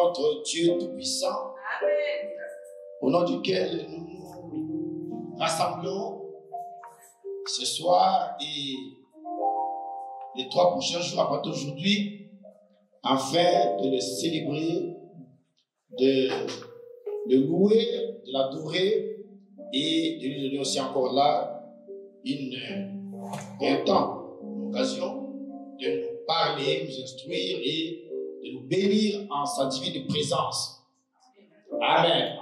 notre Dieu Tout-Puissant, au nom duquel nous nous rassemblons ce soir et les 3 prochains jours à partir d'aujourd'hui, afin de le célébrer, de le louer, de l'adorer et de lui donner aussi encore là un temps, une occasion de nous parler, nous instruire et de nous bénir en sa divine présence. Amen.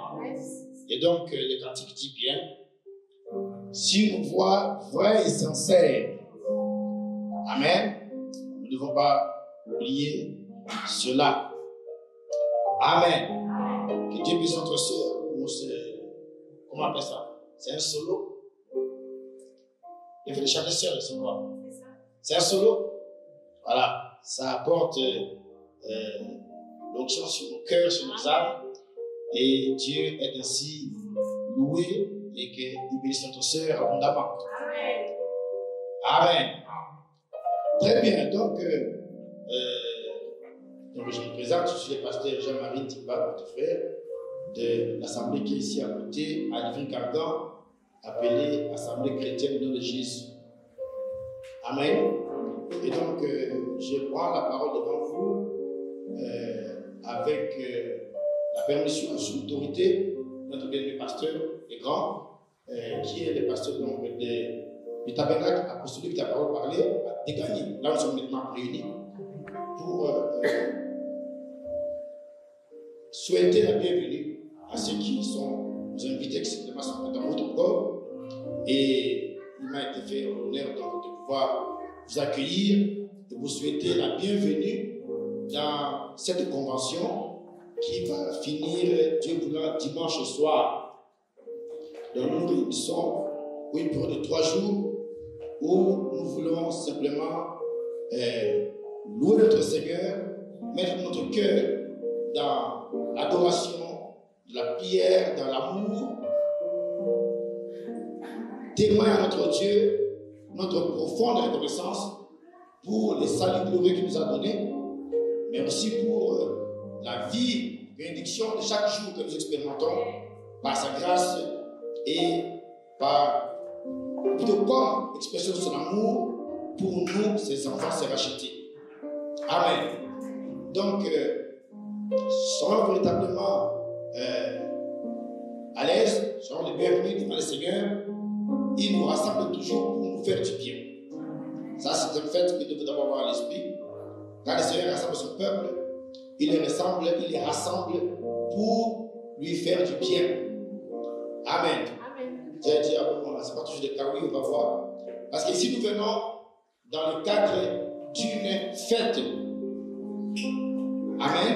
Et donc, le cantique dit bien, si une voix vraie et sincère, amen, nous ne devons pas oublier cela. Amen. Que Dieu puisse notre soeur, comment on appelle ça? C'est un solo. Il fait des chants de sœurs, c'est quoi? C'est un solo. Voilà, ça apporte l'onction sur nos cœurs, sur nos âmes. Et Dieu est ainsi loué et qu'il bénisse notre sœur abondamment. Amen. Très bien, donc je me présente, je suis le pasteur Jean-Marie Timba, votre frère, de l'assemblée qui est ici à côté, à Livry-Cargan, appelée Assemblée chrétienne du nom de Jésus. Amen. Et donc, je prends la parole devant vous avec la permission et sous l'autorité de notre bien-aimé pasteur et grand, qui est le pasteur donc, du tabernacle apostolique de la parole parlée à Dégagné. Là, nous sommes maintenant réunis pour souhaiter la bienvenue à ceux qui sont nous invités, qui simplement sont dans votre corps. Et il m'a été fait l'honneur donc de pouvoir vous accueillir, de vous souhaiter la bienvenue dans cette convention qui va finir, Dieu voulant, dimanche soir. Donc nous réunissons pour une période de 3 jours où nous voulons simplement louer notre Seigneur, mettre notre cœur dans l'adoration, la prière, dans l'amour, témoigner à notre Dieu notre profonde reconnaissance pour les saluts glorieux qu'il nous a donnés, mais aussi pour la vie, bénédiction de chaque jour que nous expérimentons par sa grâce et par, plutôt comme expression de son amour pour nous, ses enfants, ses rachetés. Amen. Donc, soyons véritablement à l'aise, soyons les bienvenus devant le Seigneur. Il nous rassemble toujours pour nous faire du bien. Ça, c'est un fait que nous devons avoir à l'esprit. Quand le Seigneur rassemble son peuple, il les rassemble pour lui faire du bien. Amen. J'ai dit, c'est pas toujours des cas, oui, on va voir. Parce qu'ici, nous venons dans le cadre d'une fête. Amen.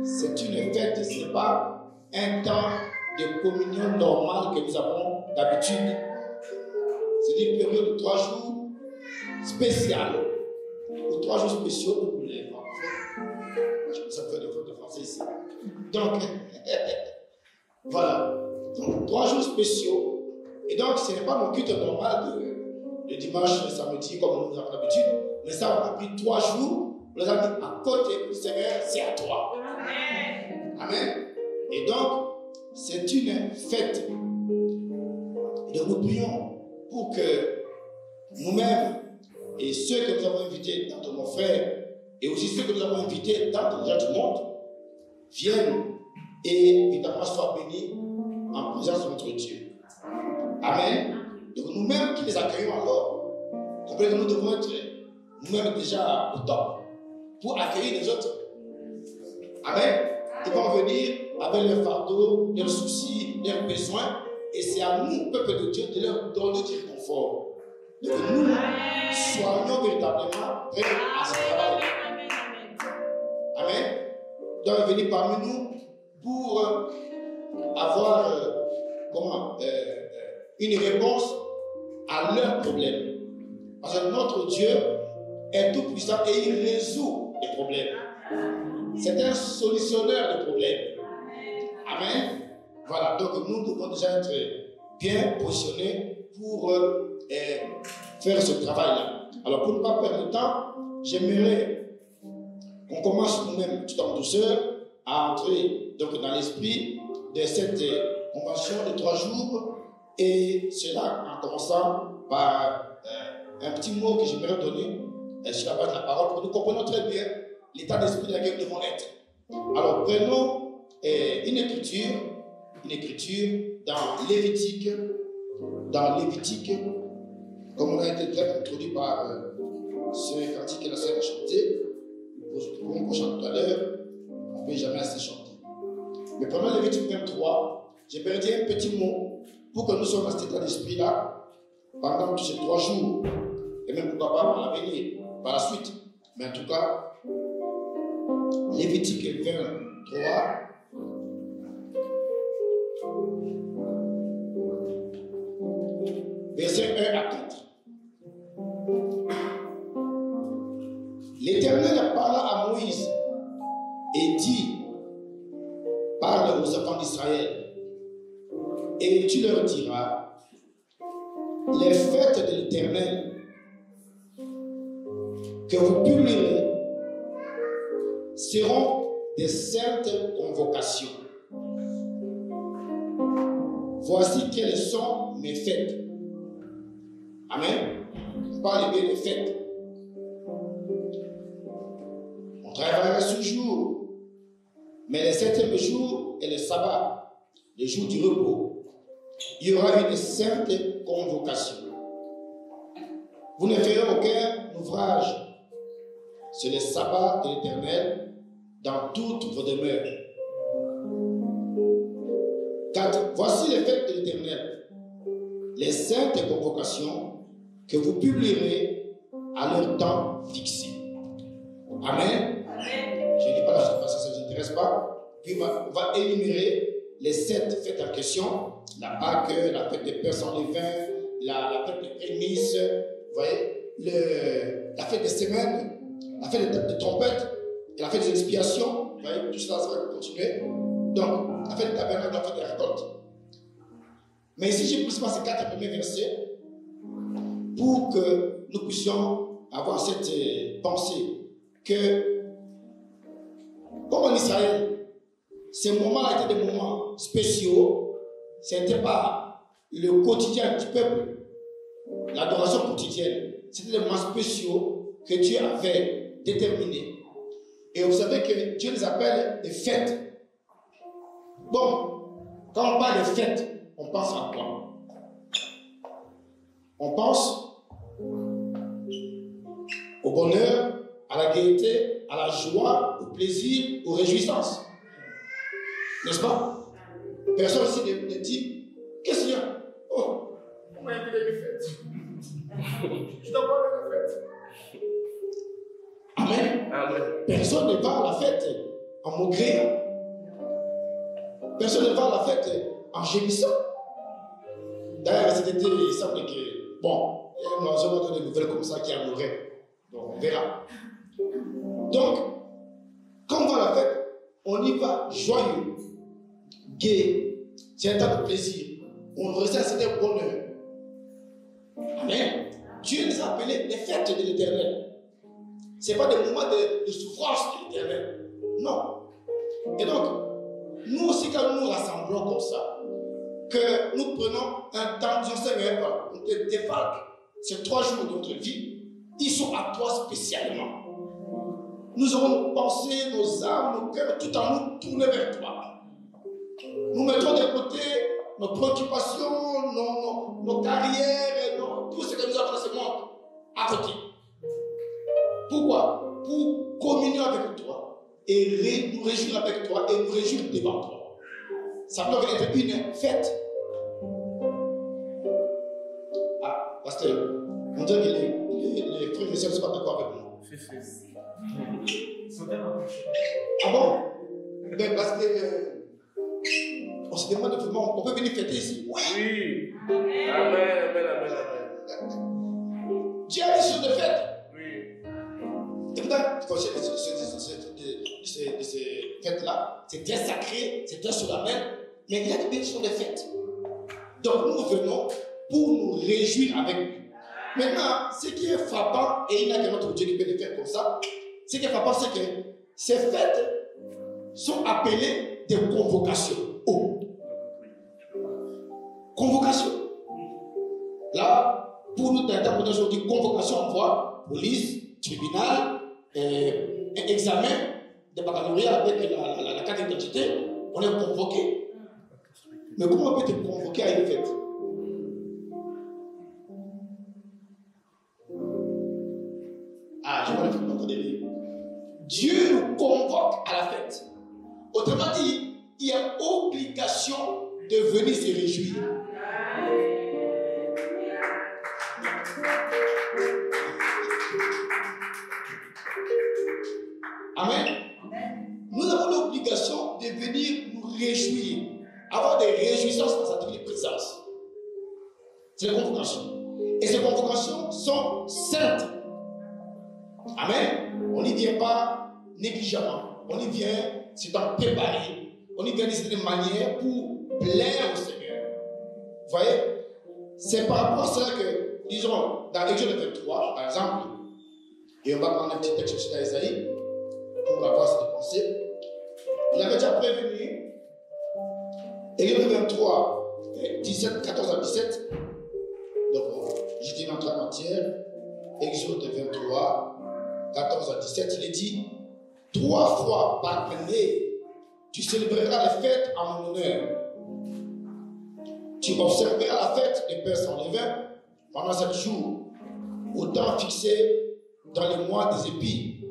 C'est une fête, ce n'est pas un temps de communion normal que nous avons d'habitude. C'est une période de 3 jours spéciale. Ou 3 jours spéciaux pour les enfants. Je peux ça faire des fautes de français ici. Donc, voilà. Donc, 3 jours spéciaux. Et donc, ce n'est pas mon culte normal de dimanche, le samedi, comme nous avons l'habitude. Mais ça, on a pris 3 jours. On les a mis à côté pour le Seigneur, c'est à toi. Amen. Amen. Et donc, c'est une fête. Et donc, nous prions pour que nous-mêmes et ceux que nous avons invités dans nos frères et aussi ceux que nous avons invités dans les gens du monde viennent et évidemment soient bénis en présence de notre Dieu. Amen. Donc nous-mêmes qui les accueillons alors, comprenez que nous devons être nous-mêmes déjà au top pour accueillir les autres. Amen. Ils vont venir avec leurs fardeaux, leurs soucis, leurs besoins, et c'est à nous, peuple de Dieu, de leur donner du réconfort. Que nous soyons véritablement prêts à ce travail. Amen. Donc venir parmi nous pour avoir une réponse à leurs problèmes. Parce que notre Dieu est tout puissant et il résout les problèmes. C'est un solutionneur de problèmes. Amen. Voilà, donc nous devons déjà être bien positionnés pour faire ce travail-là. Alors pour ne pas perdre de temps, j'aimerais qu'on commence nous-mêmes tout en douceur à entrer donc, dans l'esprit de cette convention de 3 jours. Et cela en commençant par un petit mot que j'aimerais donner sur la base de la parole pour que nous comprenions très bien l'état d'esprit dans lequel nous devons être. Alors prenons une écriture dans Lévitique, comme on a été très introduit par ce cantique que la sœur a chanté, pour qu'on chante tout à l'heure, on ne peut jamais assez chanter. Mais prenons Lévitique 23, j'aimerais dire un petit mot pour que nous soyons dans cet état d'esprit-là pendant tous ces 3 jours, et même pourquoi pas par l'avenir, par la suite. Mais en tout cas, Lévitique 23, versets 1 à 4. L'Éternel parla à Moïse et dit, parle aux enfants d'Israël, et tu leur diras, les fêtes de l'Éternel que vous publierez seront des saintes convocations. Voici quelles sont mes fêtes. Amen. On parle bien des fêtes. On travaillera ce jour, mais le 7e jour est le sabbat, le jour du repos. Il y aura une sainte convocation. Vous ne ferez aucun ouvrage sur le sabbat de l'Éternel dans toutes vos demeures. Car voici les fêtes de l'Éternel, les saintes convocations que vous publierez à leur temps fixé. Amen. Amen. Je ne dis pas la chose parce que ça ne vous intéresse pas. Puis on va énumérer les 7 fêtes en question. La Pâque, la fête des pains sans levain, la fête des prémices, vous voyez, la fête des semaines, la fête des trompettes, et la fête des expiations, vous voyez, tout cela, ça va continuer. Donc, la fête des tabernacles, la fête des récoltes. Mais ici, j'ai pris ces 4 premiers versets pour que nous puissions avoir cette pensée que, comme en Israël, ces moments étaient des moments spéciaux. Ce n'était pas le quotidien du peuple, l'adoration quotidienne. C'était des moments spéciaux que Dieu avait déterminés. Et vous savez que Dieu les appelle des fêtes. Bon, quand on parle de fêtes, on pense à quoi? On pense au bonheur, à la gaieté, à la joie, au plaisir, aux réjouissances. N'est-ce pas? Personne ici ne dit, qu'est-ce qu'il y a? Oh, on m'a invité à une fête. Je dois pas aller à la fête. Amen. Amen. Personne ne va à la fête en maugréant. Personne ne va à la fête en gémissant. D'ailleurs, cet été, il semble que, bon, il y a un des nouvelles comme ça qui amouraient. Donc, on verra. Donc, quand on va à la fête, on y va joyeux, gai. C'est un temps de plaisir. On ressent un certain bonheur. Amen. Dieu les a appelés les fêtes de l'Éternel. Ce n'est pas des moments de souffrance de l'Éternel. Non. Et donc, nous aussi, quand nous nous rassemblons comme ça, que nous prenons un temps, disons, Seigneur, on te dévalque ces 3 jours de notre vie, ils sont à toi spécialement. Nous aurons nos pensées, nos âmes, nos cœurs, tout en nous tournés vers toi. Nous mettons de côté nos préoccupations, nos carrières, tout ce que nous avons dans ce monde à côté. Pourquoi? Pour communier avec toi et nous réjouir avec toi et nous réjouir devant toi. Ça peut être une fête. Ah, pasteur, on dirait que les frères et sœurs ne sont pas d'accord avec moi. Ah bon? Ben parce que on se demande vraiment, on peut venir fêter ici. Oui. Amen, amen, amen, amen. Dieu a des choses de fête. Oui. Et pourtant, ces fêtes-là, c'est très sacré, c'est très solennel, mais il y a des choses de fête. Donc nous venons pour nous réjouir avec lui. Maintenant, ce qui est frappant, et il n'y a que notre Dieu qui peut le faire comme ça, ce qui est frappant, c'est que ces fêtes sont appelées des convocations. Oh. Convocation. Là, pour nous, d'interprétation, on dit convocation, on voit police, tribunal, examen de baccalauréat avec la carte d'identité. On est convoqué. Mais comment on peut te convoquer à une fête? Ah, je vois le fait de délire. Dieu nous convoque à la fête. Autrement dit, il y a obligation de venir se réjouir. Amen. Nous avons l'obligation de venir nous réjouir, avoir des réjouissances dans sa divine présence. C'est les convocations. Et ces convocations sont saintes. Amen. On n'y vient pas négligemment. On y vient, c'est en préparé. On y vient d'une certaine manière pour plaire au Seigneur. Vous voyez? C'est par rapport à cela que, disons, dans l'Exode 23, par exemple, et on va prendre un petit texte dans Isaïe, pour avoir cette pensée. Il avait déjà prévenu, Exode 23, 17, 14 à 17. Donc, je dis notre matière, Exode 23, 14 à 17, il est dit 3 fois par année, tu célébreras les fêtes en mon honneur. Tu observeras la fête des pains sans levain pendant 7 jours, au temps fixé dans les mois des épis.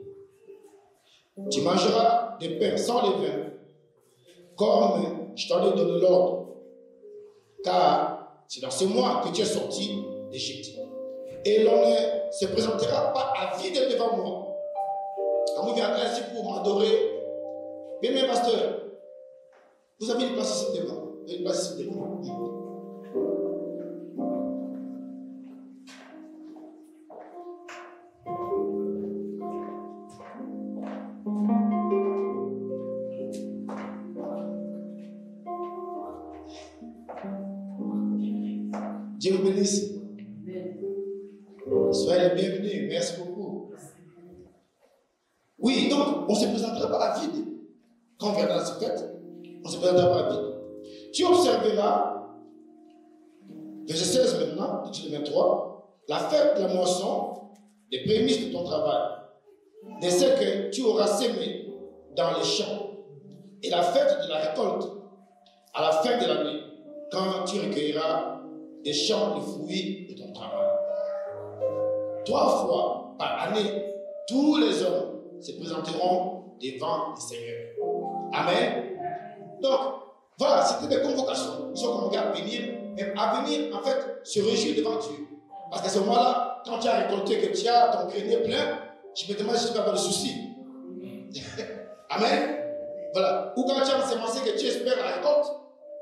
Tu mangeras des pains sans levain, comme je t'en ai donné l'ordre, car c'est dans ce mois que tu es sorti d'Égypte. Et l'on ne se présentera pas à vide devant moi. Quand vous viendrez ainsi pour m'adorer, bien mes pasteurs, vous avez une place ici devant. Une place ici devant. Dieu vous bénisse. Soyez les bienvenus. Merci beaucoup. Oui, donc, on ne se présentera pas à vide. Quand on viendra dans cette fête, on ne se présentera pas à vide. Tu observeras, verset 16 maintenant, verset 23, la fête de la moisson, des prémices de ton travail, de ce que tu auras sémé dans les champs, et la fête de la récolte, à la fin de l'année, quand tu recueilleras des champs de fruits de ton travail. 3 fois par année, tous les hommes se présenteront devant le Seigneur. Amen. Donc, voilà, c'était des convocations. Ils sont convoqués à venir, même à venir, en fait, se réjouir devant Dieu. Parce qu'à ce moment-là, quand tu as récolté, que tu as ton grenier plein, je me demande si tu vas avoir de soucis. Amen. Voilà. Ou quand tu as ensemencé que tu espères la récolte,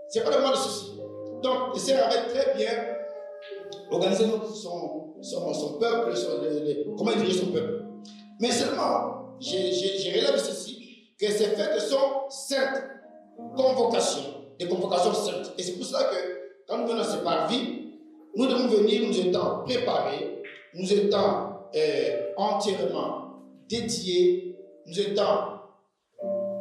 c'est pas vraiment le souci. Donc, le Seigneur avait très bien organisé son peuple, comment il dirigeait son peuple. Mais seulement, j'ai relevé ceci, que ces fêtes sont saintes, des convocations saintes. Et c'est pour cela que, quand nous venons à ce parvis, nous devons venir nous étant préparés, nous étant entièrement dédiés, nous étant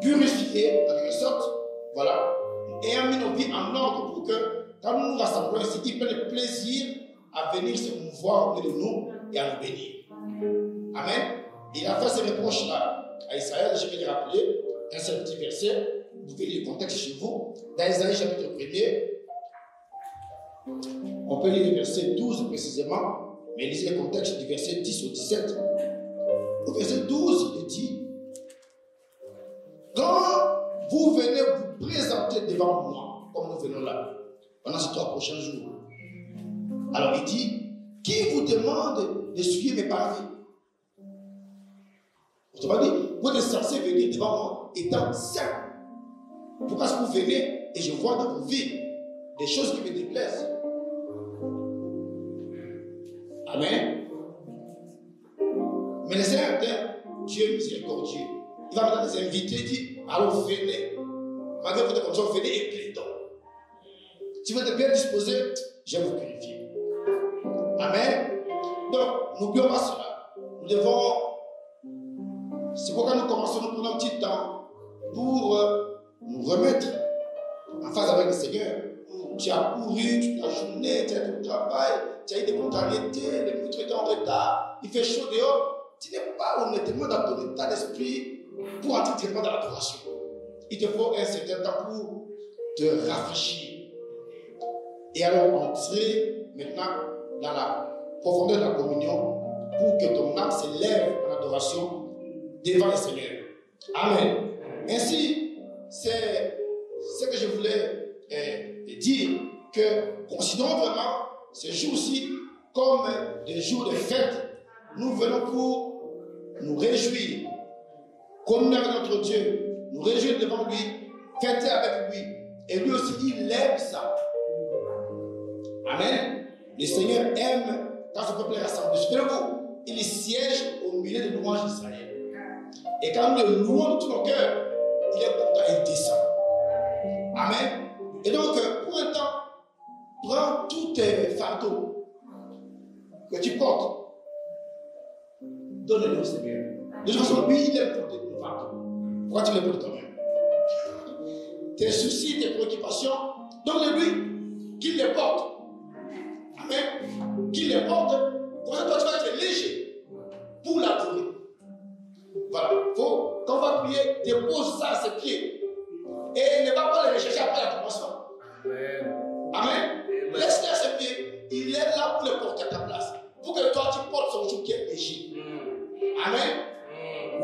purifiés, en quelque sorte, voilà, ayant mis nos vies en ordre pour que, quand nous nous rassemblons ici, ils prennent plaisir à venir se mouvoir auprès de nous et à nous bénir. Amen. Il a fait ces reproches-là à Israël. Je vais les rappeler un seul petit verset. Vous pouvez lire le contexte chez vous. Dans Isaïe chapitre 1er, on peut lire le verset 12 précisément, mais lisez le contexte du verset 10 au 17. Au verset 12, il dit: quand vous venez vous présenter devant moi, comme nous venons là, pendant ces 3 prochains jours, alors il dit: qui vous demande de suivre mes parvis? Autrement dit, vous êtes censé venir devant moi étant saint. Pourquoi est-ce que vous venez et je vois dans vos vies des choses qui me déplaisent? Amen. Mais le Seigneur est Dieu miséricordieux. Il va maintenant les inviter, il dit: alors venez. Malgré votre condition, venez et plaidons. Si vous êtes bien disposé, je vais vous purifier. Amen. Donc, n'oublions pas cela. Nous devons, c'est pourquoi nous commençons, nous prenons un petit temps pour nous remettre en phase avec le Seigneur. Tu as couru toute la journée, tu as tout le travail, tu as eu des contrariétés, les métros étaient en retard, il fait chaud dehors. Tu n'es pas honnêtement dans ton état d'esprit pour entrer directement dans l'adoration. Il te faut un certain temps pour te rafraîchir. Et alors entrer maintenant dans la profondeur de la communion pour que ton âme s'élève en adoration devant le Seigneur. Amen. Ainsi, c'est ce que je voulais dire, que considérons vraiment ces jours-ci comme des jours de fête. Nous venons pour nous réjouir, communier avec notre Dieu, nous réjouir devant lui, fêter avec lui. Et lui aussi, il aime ça. Amen. Le Seigneur aime quand son peuple est rassemblé. Souvenez-vous, il siège au milieu des louanges d'Israël. Et quand nous le louons de tout nos cœurs, il est content et il descend. Amen. Et donc, pour un temps, prends tous tes fardeaux que tu portes, donne-les au Seigneur. De toute façon, lui, il aime porter nos fardeaux. Pourquoi tu les portes toi-même? Tes soucis, tes préoccupations, donne-les-lui, qu'il les porte. Amen. Qu'il les porte. Comme ça, toi, tu vas être léger pour l'adorer. Voilà. Faut, quand on va prier, dépose ça à ses pieds. Et ne va pas les rechercher après la commencement. Amen. Amen. Laisse-le à ses pieds. Il est là pour le porter à ta place. Pour que toi, tu portes son jour qui est léger. Amen.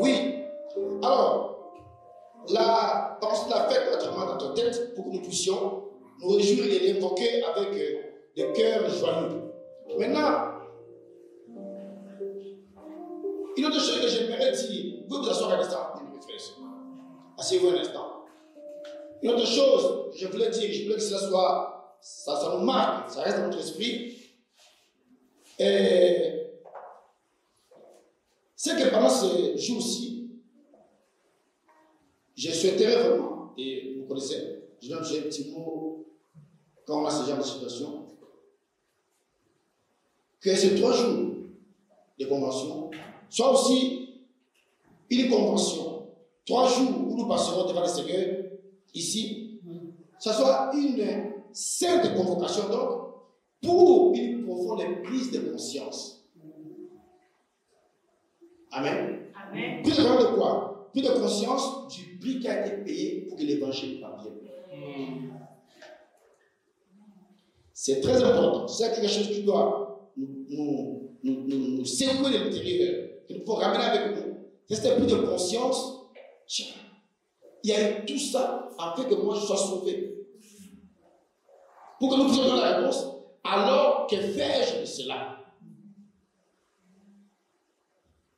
Oui. Alors, la pensée de la fête doit être vraiment dans ta tête pour que nous puissions nous réjouir et l'invoquer avec des cœurs joyeux. Maintenant, une autre chose que j'aimerais dire, vous vous asseoir un instant, mes frères. Asseyez-vous un instant. Une autre chose que je voulais dire, je voulais que cela soit, ça nous marque, ça reste dans notre esprit. Et c'est que pendant ces jours-ci, je souhaiterais vraiment, et vous connaissez, je donne un petit mot quand on a ce genre de situation, que ces 3 jours de convention soient aussi une convention. 3 jours où nous passerons devant le Seigneur, ici, ça soit une sainte convocation, donc, pour une profonde prise de conscience. Amen. Amen. Prise de quoi? Prise de conscience du prix qui a été payé pour que l'évangile parvienne. C'est très important. C'est quelque chose qui doit nous secouer de l'intérieur, qu'il faut ramener avec nous. C'est cette prise de conscience. Il y a eu tout ça afin que moi je sois sauvé. Pour que nous puissions donner la réponse, alors que fais-je de cela?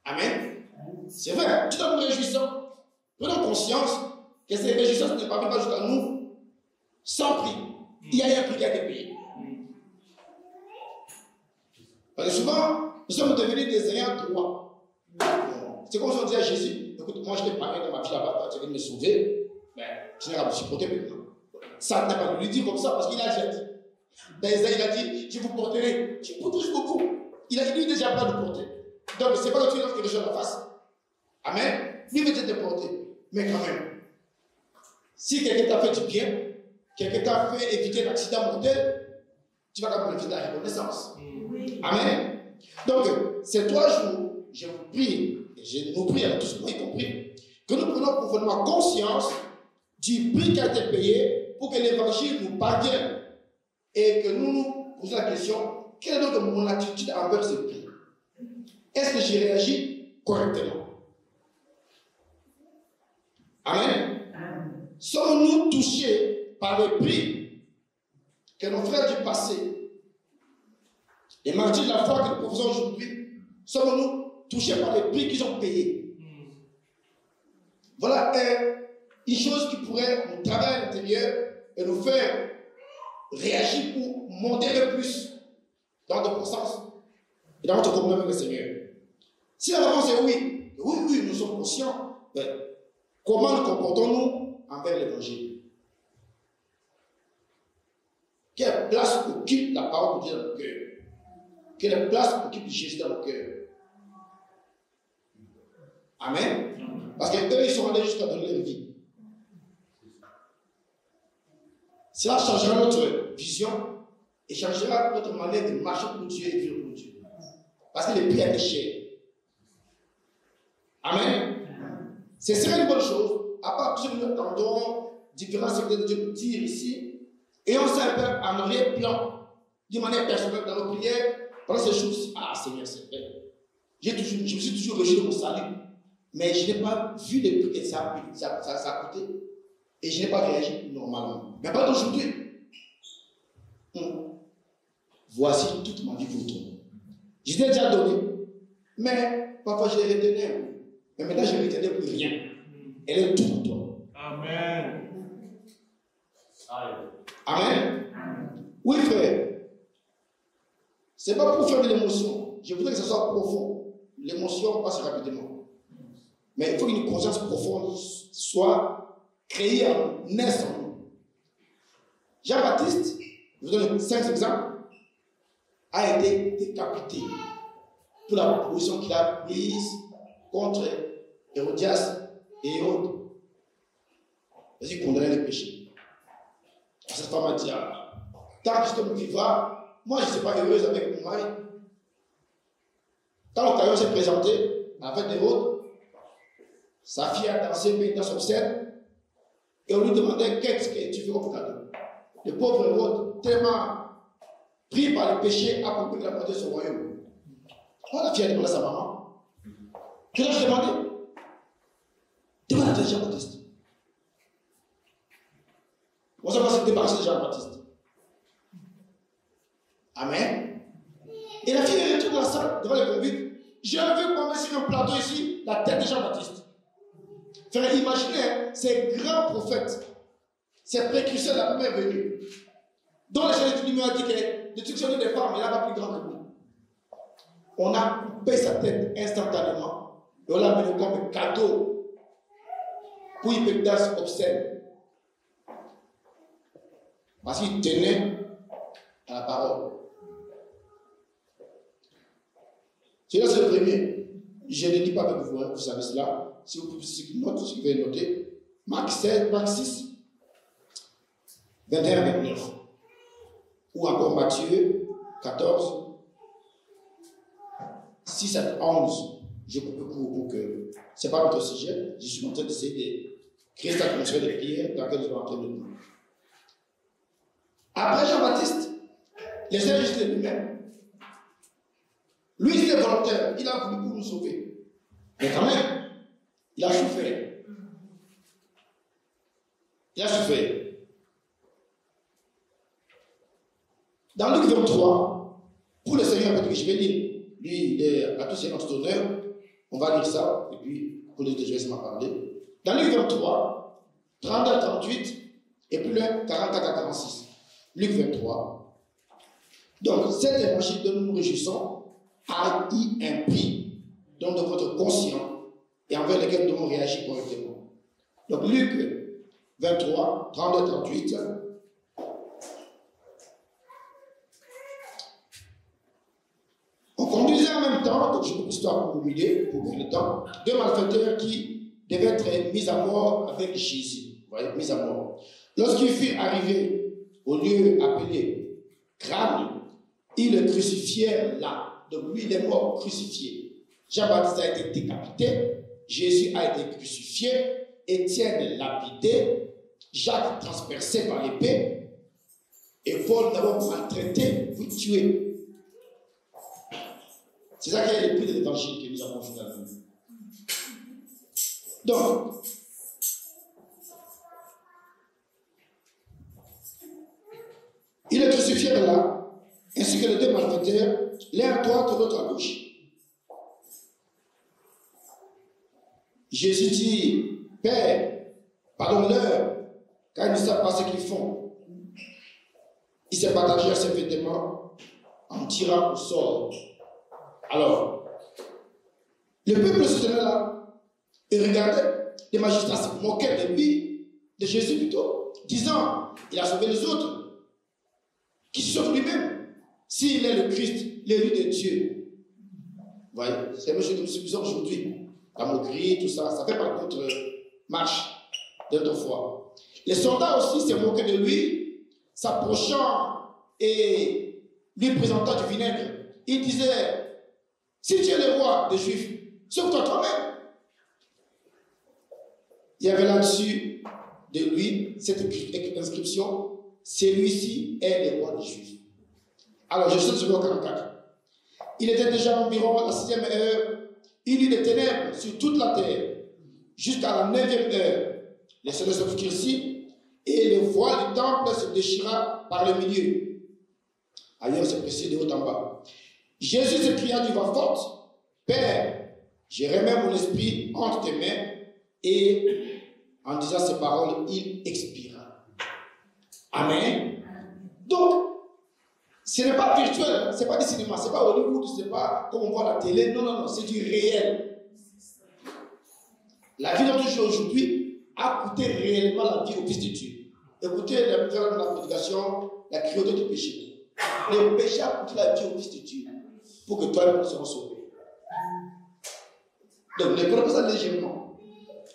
Amen. C'est vrai, tout en nous réjouissant, prenons conscience que ces réjouissances ne parviennent pas jusqu'à nous sans prix. Il y a eu un prix qui a été payé. Parce que souvent, nous sommes devenus des ayants droit. C'est comme si on disait à Jésus, écoute, moi je t'ai parlé dans ma vie là-bas, tu es venu me sauver, mais tu n'as pas me supporter maintenant. Ça n'a pas lui dire comme ça parce qu'il a déjà dit. Dans Isaïe, il a dit, je vous porterai. Tu peux toujours beaucoup. Il a dit, lui déjà pas de porter. Donc, c'est pas que tu lances quelque chose en face. Amen. Lui veut te porter. Mais quand même, si quelqu'un t'a fait du bien, quelqu'un t'a fait éviter un accident mortel, tu vas quand même éviter la reconnaissance. Amen. Donc, ces 3 jours, je vous prie, et je nous prie à tous, moi y compris, que nous prenions profondément conscience du prix qui a été payé pour que l'évangile nous parvienne et que nous nous posions la question, quelle est donc mon attitude envers ce prix? Est-ce que j'ai réagi correctement? Amen. Sommes-nous touchés par le prix que nos frères du passé, les martyrs de la foi que nous proposons aujourd'hui, sommes-nous touchés par le prix qu'ils ont payé? Voilà une chose qui pourrait nous travailler à l'intérieur et nous faire réagir pour monter le plus dans notre conscience et dans notre communion avec le Seigneur. Si la réponse est oui, oui, nous sommes conscients, comment nous comportons-nous envers l'évangile? Quelle place occupe la parole de Dieu dans nos cœurs? Quelle place occupe Jésus dans nos cœurs? Amen. Parce qu'eux, ils sont allés jusqu'à donner leur vie. Cela changera notre vision et changera notre manière de marcher pour Dieu et vivre pour Dieu. Parce que le prix a été cher. Amen. Ce serait une bonne chose, à part que nous entendons différents secteurs de Dieu dire ici, et on s'est un peu en arrière-plan, d'une manière personnelle dans nos prières, pendant ces jours, ah Seigneur, c'est vrai. Je me suis toujours réjoui de mon salut, mais je n'ai pas vu les prix que ça a coûté, et je n'ai pas réagi normalement. Mais pas d'aujourd'hui. Voici toute ma vie pour toi. Je t'ai déjà donné, mais parfois je l'ai retenu. Mais maintenant je ne retenais plus rien. Elle est tout pour toi. Amen. Amen. Oui, frère. Ce n'est pas pour faire de l'émotion. Je voudrais que ce soit profond. L'émotion passe rapidement. Mais il faut qu'une conscience profonde soit créée en naissance en nous. Jean-Baptiste, je vous donne 5 exemples, a été décapité pour la proposition qu'il a prise contre Hérodias et Hérode. Il condamnait le péché. Cette femme a dit, tant que cet homme vivra, moi je ne suis pas heureuse avec mon mari. Quand l'occasion s'est présentée à la fête d'Hérode, sa fille a dansé une danse obscène et on lui demandait qu'est-ce que tu veux comme cadeau. Le pauvre Hérode, tellement pris par le péché, a compris qu'il a porté son royaume. Quand la fille a demandé à sa maman, que dois-je demander? Demande à Jean-Baptiste. On va se débarrasser de Jean-Baptiste. Amen. Et la fille est retournée dans la salle devant les convives. Je veux qu'on mette sur un plateau ici la tête de Jean-Baptiste. Frère, imaginez ces grands prophètes, ces précurseurs de la première venue, dont le Seigneur du lumière a dit que destruction des femmes, il n'a pas plus grand que lui. On a coupé sa tête instantanément et on l'a mis comme cadeau pour une danse obscène. Parce qu'il tenait à la parole. Celui-là, c'est le premier. Je ne lis pas avec vous, vous savez cela. Si vous pouvez noter. Marc 6, 21 à 29. Ou encore Matthieu 14, 6 à 11. Je coupe pour que ce n'est pas notre sujet. Je suis en train d'essayer de créer cette atmosphère de prière dans laquelle nous sommes en train de nous. Après Jean-Baptiste, le Seigneur Jésus de lui-même. Lui, il était volontaire. Il a voulu pour nous sauver. Mais quand même, il a souffert. Il a souffert. Dans Luc 23, pour le Seigneur, que je vais dire, lui, à tous ses notre honneur, on va lire ça, et puis, pour les deux, je vais m'en parler. Dans Luc 23, 30 à 38, et plus loin, 44 à 46. Luc 23. Donc, cet évangile dont nous nous réjouissons a eu un prix dont nous devons être conscients et envers lequel nous devons réagir correctement. Donc, Luc 23, 32 38. On conduisait en même temps, donc je coupe l'histoire pour l'idée, pour gagner le temps, deux malfaiteurs qui devaient être mis à mort avec Jésus. Vous voyez, mis à mort. Lorsqu'ils furent arrivés au lieu appelé crâne, ils le crucifièrent là. Donc lui, il est mort crucifié. Jean-Baptiste a été décapité, Jésus a été crucifié, Étienne lapidé, Jacques transpercé par l'épée, et Paul d'abord maltraité, puis tué. C'est ça qui est le prix de l'évangile que nous avons finalement. Donc, il est crucifié là, ainsi que les deux malfaiteurs, l'un à droite et l'autre à gauche. Jésus dit, Père, pardonne-leur, car ils ne savent pas ce qu'ils font. Il s'est partagé ses vêtements en tirant au sort. Alors, le peuple se tenait là et regardait. Les magistrats se moquaient de lui, de Jésus plutôt, disant, il a sauvé les autres. Qui se sauve lui-même, s'il est le Christ, l'élu de Dieu. Vous voyez, c'est un monsieur que nous subissons aujourd'hui. La moquerie, tout ça, ça fait partie de notre marche, de notre foi. Les soldats aussi se moquaient de lui s'approchant et lui présentant du vinaigre, il disait, si tu es le roi des Juifs, sauve-toi toi-même. Il y avait là-dessus de lui cette inscription, celui-ci est le roi des Juifs. Alors je saute sur le 44. Il était déjà environ la 6e heure, il y eut des ténèbres sur toute la terre, jusqu'à la 9e heure. Les soleils s'obscurcirent et le voile du temple se déchira par le milieu. Ailleurs, c'est précis de haut en bas. Jésus s'écria d'une voix forte, Père, je remets mon esprit entre tes mains, et en disant ces paroles, il expira. Amen. Donc, ce n'est pas virtuel, ce n'est pas du cinéma, ce n'est pas Hollywood, ce n'est pas comme on voit à la télé. Non, non, non, c'est du réel. La vie dont je suis aujourd'hui a coûté réellement la vie au Fils de Dieu. Écoutez la prédication, la cruauté du péché. Le péché a coûté la vie au Fils de Dieu pour que toi et moi soyons sauvés. Donc, ne prenons pas ça légèrement.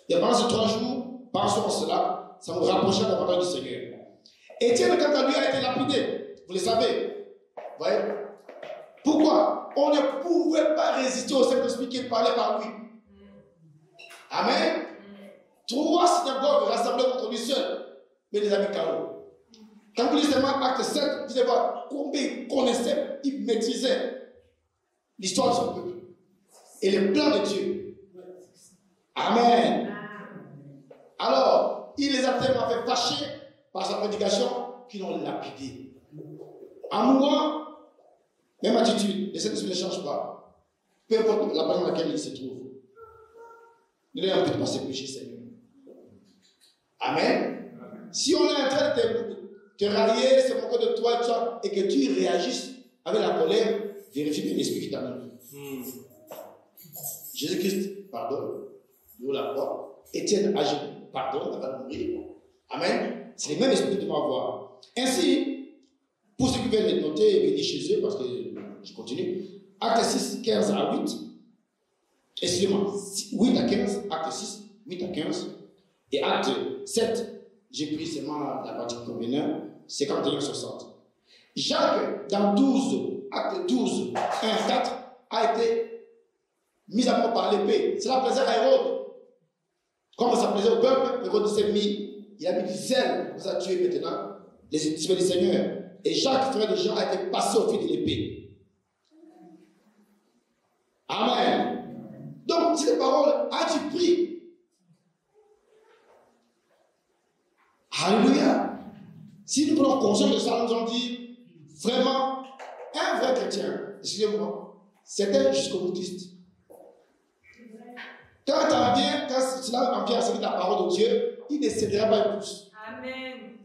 Et pendant ces 3 jours, pensons à cela, ça nous rapprochera davantage du Seigneur. Étienne, quant à lui, a été lapidé. Vous le savez. Vous voyez? Pourquoi? On ne pouvait pas résister au Saint-Esprit qui parlait par lui. Amen. 3 synagogues rassemblées contre lui seul. Mais les amis Caro. Quand vous lisez Acte 7, vous allez voir combien il connaissait, il maîtrisait l'histoire de son peuple. Et le plan de Dieu. Amen. Alors, il les a tellement fait fâcher par sa prédication qu'ils l'ont lapidé. En mourant, même attitude, le Saint-Esprit ne change pas. Peu importe la personne dans laquelle il se trouve. Il est un peu de passer péché, Seigneur. Amen. Si on est en train de te rallier, se moquer de toi, et que tu réagisses avec la colère, vérifie bien l'esprit qui t'anime. Jésus-Christ, pardon, nous la croix. Étienne agit, pardon, avant de mourir. Amen. C'est le même esprit que tu vas avoir. Ainsi, pour ceux qui viennent les noter et venir chez eux, parce que je continue, Acte 6, 15 à 8. Excusez-moi, 8 à 15, Acte 6, 8 à 15. Et Acte 7, j'ai pris seulement la partie convenant, 51 60. Jacques, dans 12, Acte 12, 1 4, a été mis à mort par l'épée. Cela plaisait à Hérode. Comme ça plaisait au peuple, Hérode s'est mis, il a mis du zèle pour ça tuer maintenant les disciples du Seigneur. Et Jacques, frère de Jean, a été passé au fil de l'épée. Amen. Donc, ces paroles, as-tu pris? Alléluia. Si nous prenons conscience de ça, nous allons dire, vraiment, un vrai chrétien, excusez-moi, c'était jusqu'au boutiste. Quand cela en vient à servir la parole de Dieu, il ne cédera pas un pouce. Amen.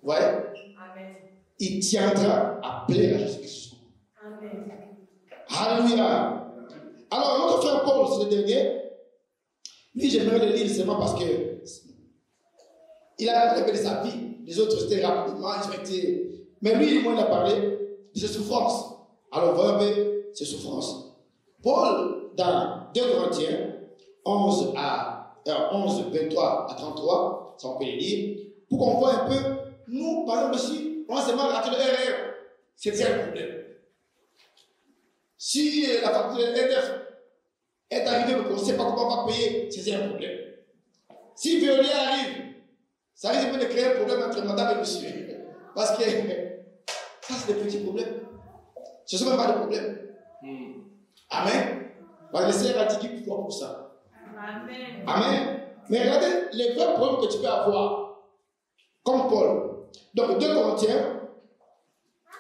Vous voyez? Amen. Il tiendra à plaire à Jésus-Christ. Amen. Alléluia. Alors, notre frère Paul, c'est le dernier. Lui, j'aimerais le lire seulement parce que il a révélé sa vie. Les autres, c'était rapidement, ils ont été. Mais lui, il a parlé de ses souffrances. Alors, voyez ses souffrances. Paul, dans 2 Corinthiens 11, 23 à 33, ça on peut le lire, pour qu'on voit un peu, nous, par exemple, ici, on s'est mal raté le RR. C'est un problème. Si la facture de l'EDF est arrivée, mais qu'on ne sait pas comment on va payer, c'est un problème. Si Véolia arrive, ça risque de créer un problème entre madame et monsieur. Parce que ça, c'est des petits problèmes. Ce ne sont même pas des problèmes. Amen. On va laisser Radiki pouvoir pour ça. Amen. Amen. Mais regardez les vrais problèmes que tu peux avoir, comme Paul. Donc, 2 Corinthiens,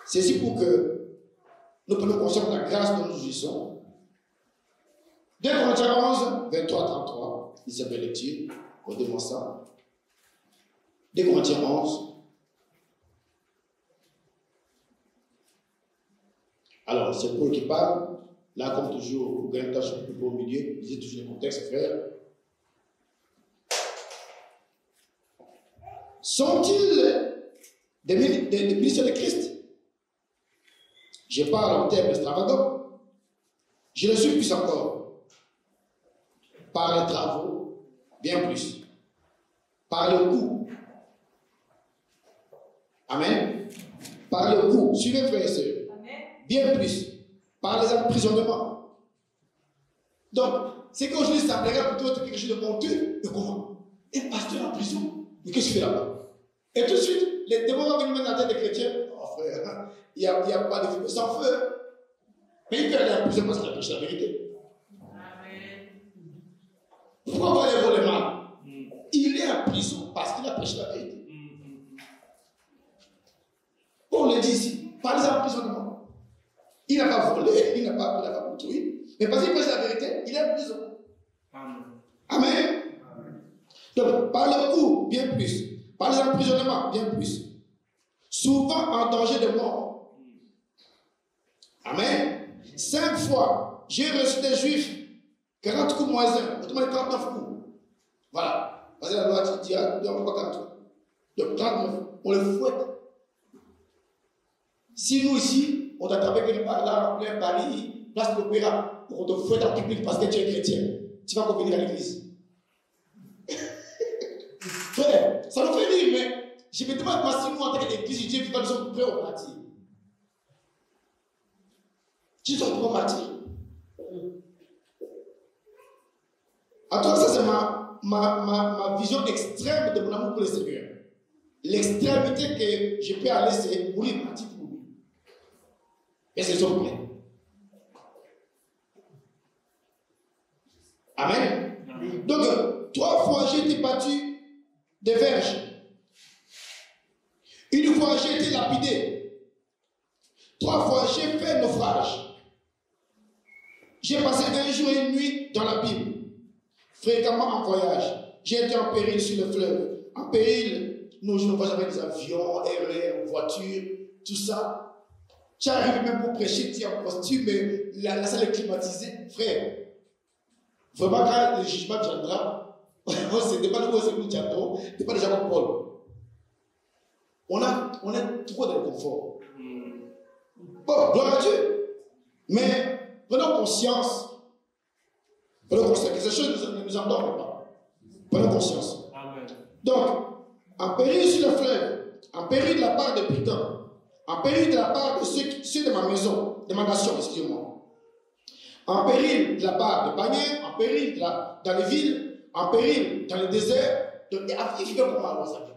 c'est ici pour que nous prenions conscience de la grâce dont nous jouissons. 2 Corinthiens 11, 23 à 33, Isabelle lecture, redemande ça. 2 Corinthiens 11. Alors, c'est Paul qui parle. Là, comme toujours, pour gagner une tâche un peu plus au milieu, lisez toujours le contexte, frère. Sont-ils des ministres de Christ? Je parle en termes extravagants. Je le suis plus encore. Par les travaux, bien plus. Par le coût. Amen. Par le coup, suivez frères et sœurs. Amen. Bien plus, par les emprisonnements. Donc, c'est qu'aujourd'hui, ça semblerait plutôt être quelque chose de honteux. Mais comment? Un pasteur en prison? Mais qu'est-ce qu'il fait là-bas? Et tout de suite, les démons vont venir dans la tête des chrétiens. Oh frère, il n'y a pas de feu sans feu. Mais il peut aller en prison parce qu'il a prêché la vérité. Amen. Pourquoi on va aller voler mal? Il est en prison parce qu'il a prêché la vérité. On le dit ici, par les emprisonnements. Il n'a pas volé, il n'a pas détruit. Mais parce qu'il prêche la vérité, il est en prison. Amen. Amen. Donc, par le coup, bien plus. Par les emprisonnements, bien plus. Souvent en danger de mort. Amen. 5 fois, j'ai reçu des juifs 40 coups moins 1, autrement 39 coups. Voilà. Parce que la loi dit, donc 40. Donc 39, on le fouette. Si nous ici, on t'attrapait quelque part là, en plein Paris, place de l'opéra, on te fouette en public parce que tu es chrétien, tu vas convenir à l'église. Frère, ça nous fait rire, mais je me demande pas si nous, en tant qu'église, Dieu vivant, nous sommes prêts au martyr. Tu sommes prêts au martyr. En tout cas, ça c'est ma vision extrême de mon amour pour le Seigneur. L'extrémité que je peux aller, c'est mourir martyr pour lui. Et c'est son prêt. Amen. Amen. Donc, 3 fois j'ai été battu des verges. Une fois j'ai été lapidé. 3 fois j'ai fait naufrage. J'ai passé 1 jour et une nuit dans la Bible. Fréquemment en voyage. J'ai été en péril sur le fleuve. En péril, nous ne voyageons avec des avions, RR, voitures, tout ça. Tu arrives même pour prêcher, tu es en costume, mais la salle est climatisée. Frère, vraiment quand le jugement viendra, ce n'est pas nous qui nous tiendrons, ce n'est pas déjà comme Paul. On est trop dans le confort. Bon, gloire à Dieu. Mais prenons conscience. Prenons conscience que ces choses ne nous endorment pas. Prenons conscience. Amen. Donc, en péril sur le fleuve, en péril de la part des brigands, en péril de la part de ceux de ma maison, de ma nation, excusez-moi. En péril de la part de Bagné, en péril dans les villes, en péril dans le désert. Donc, il vivait comment dans sa vie?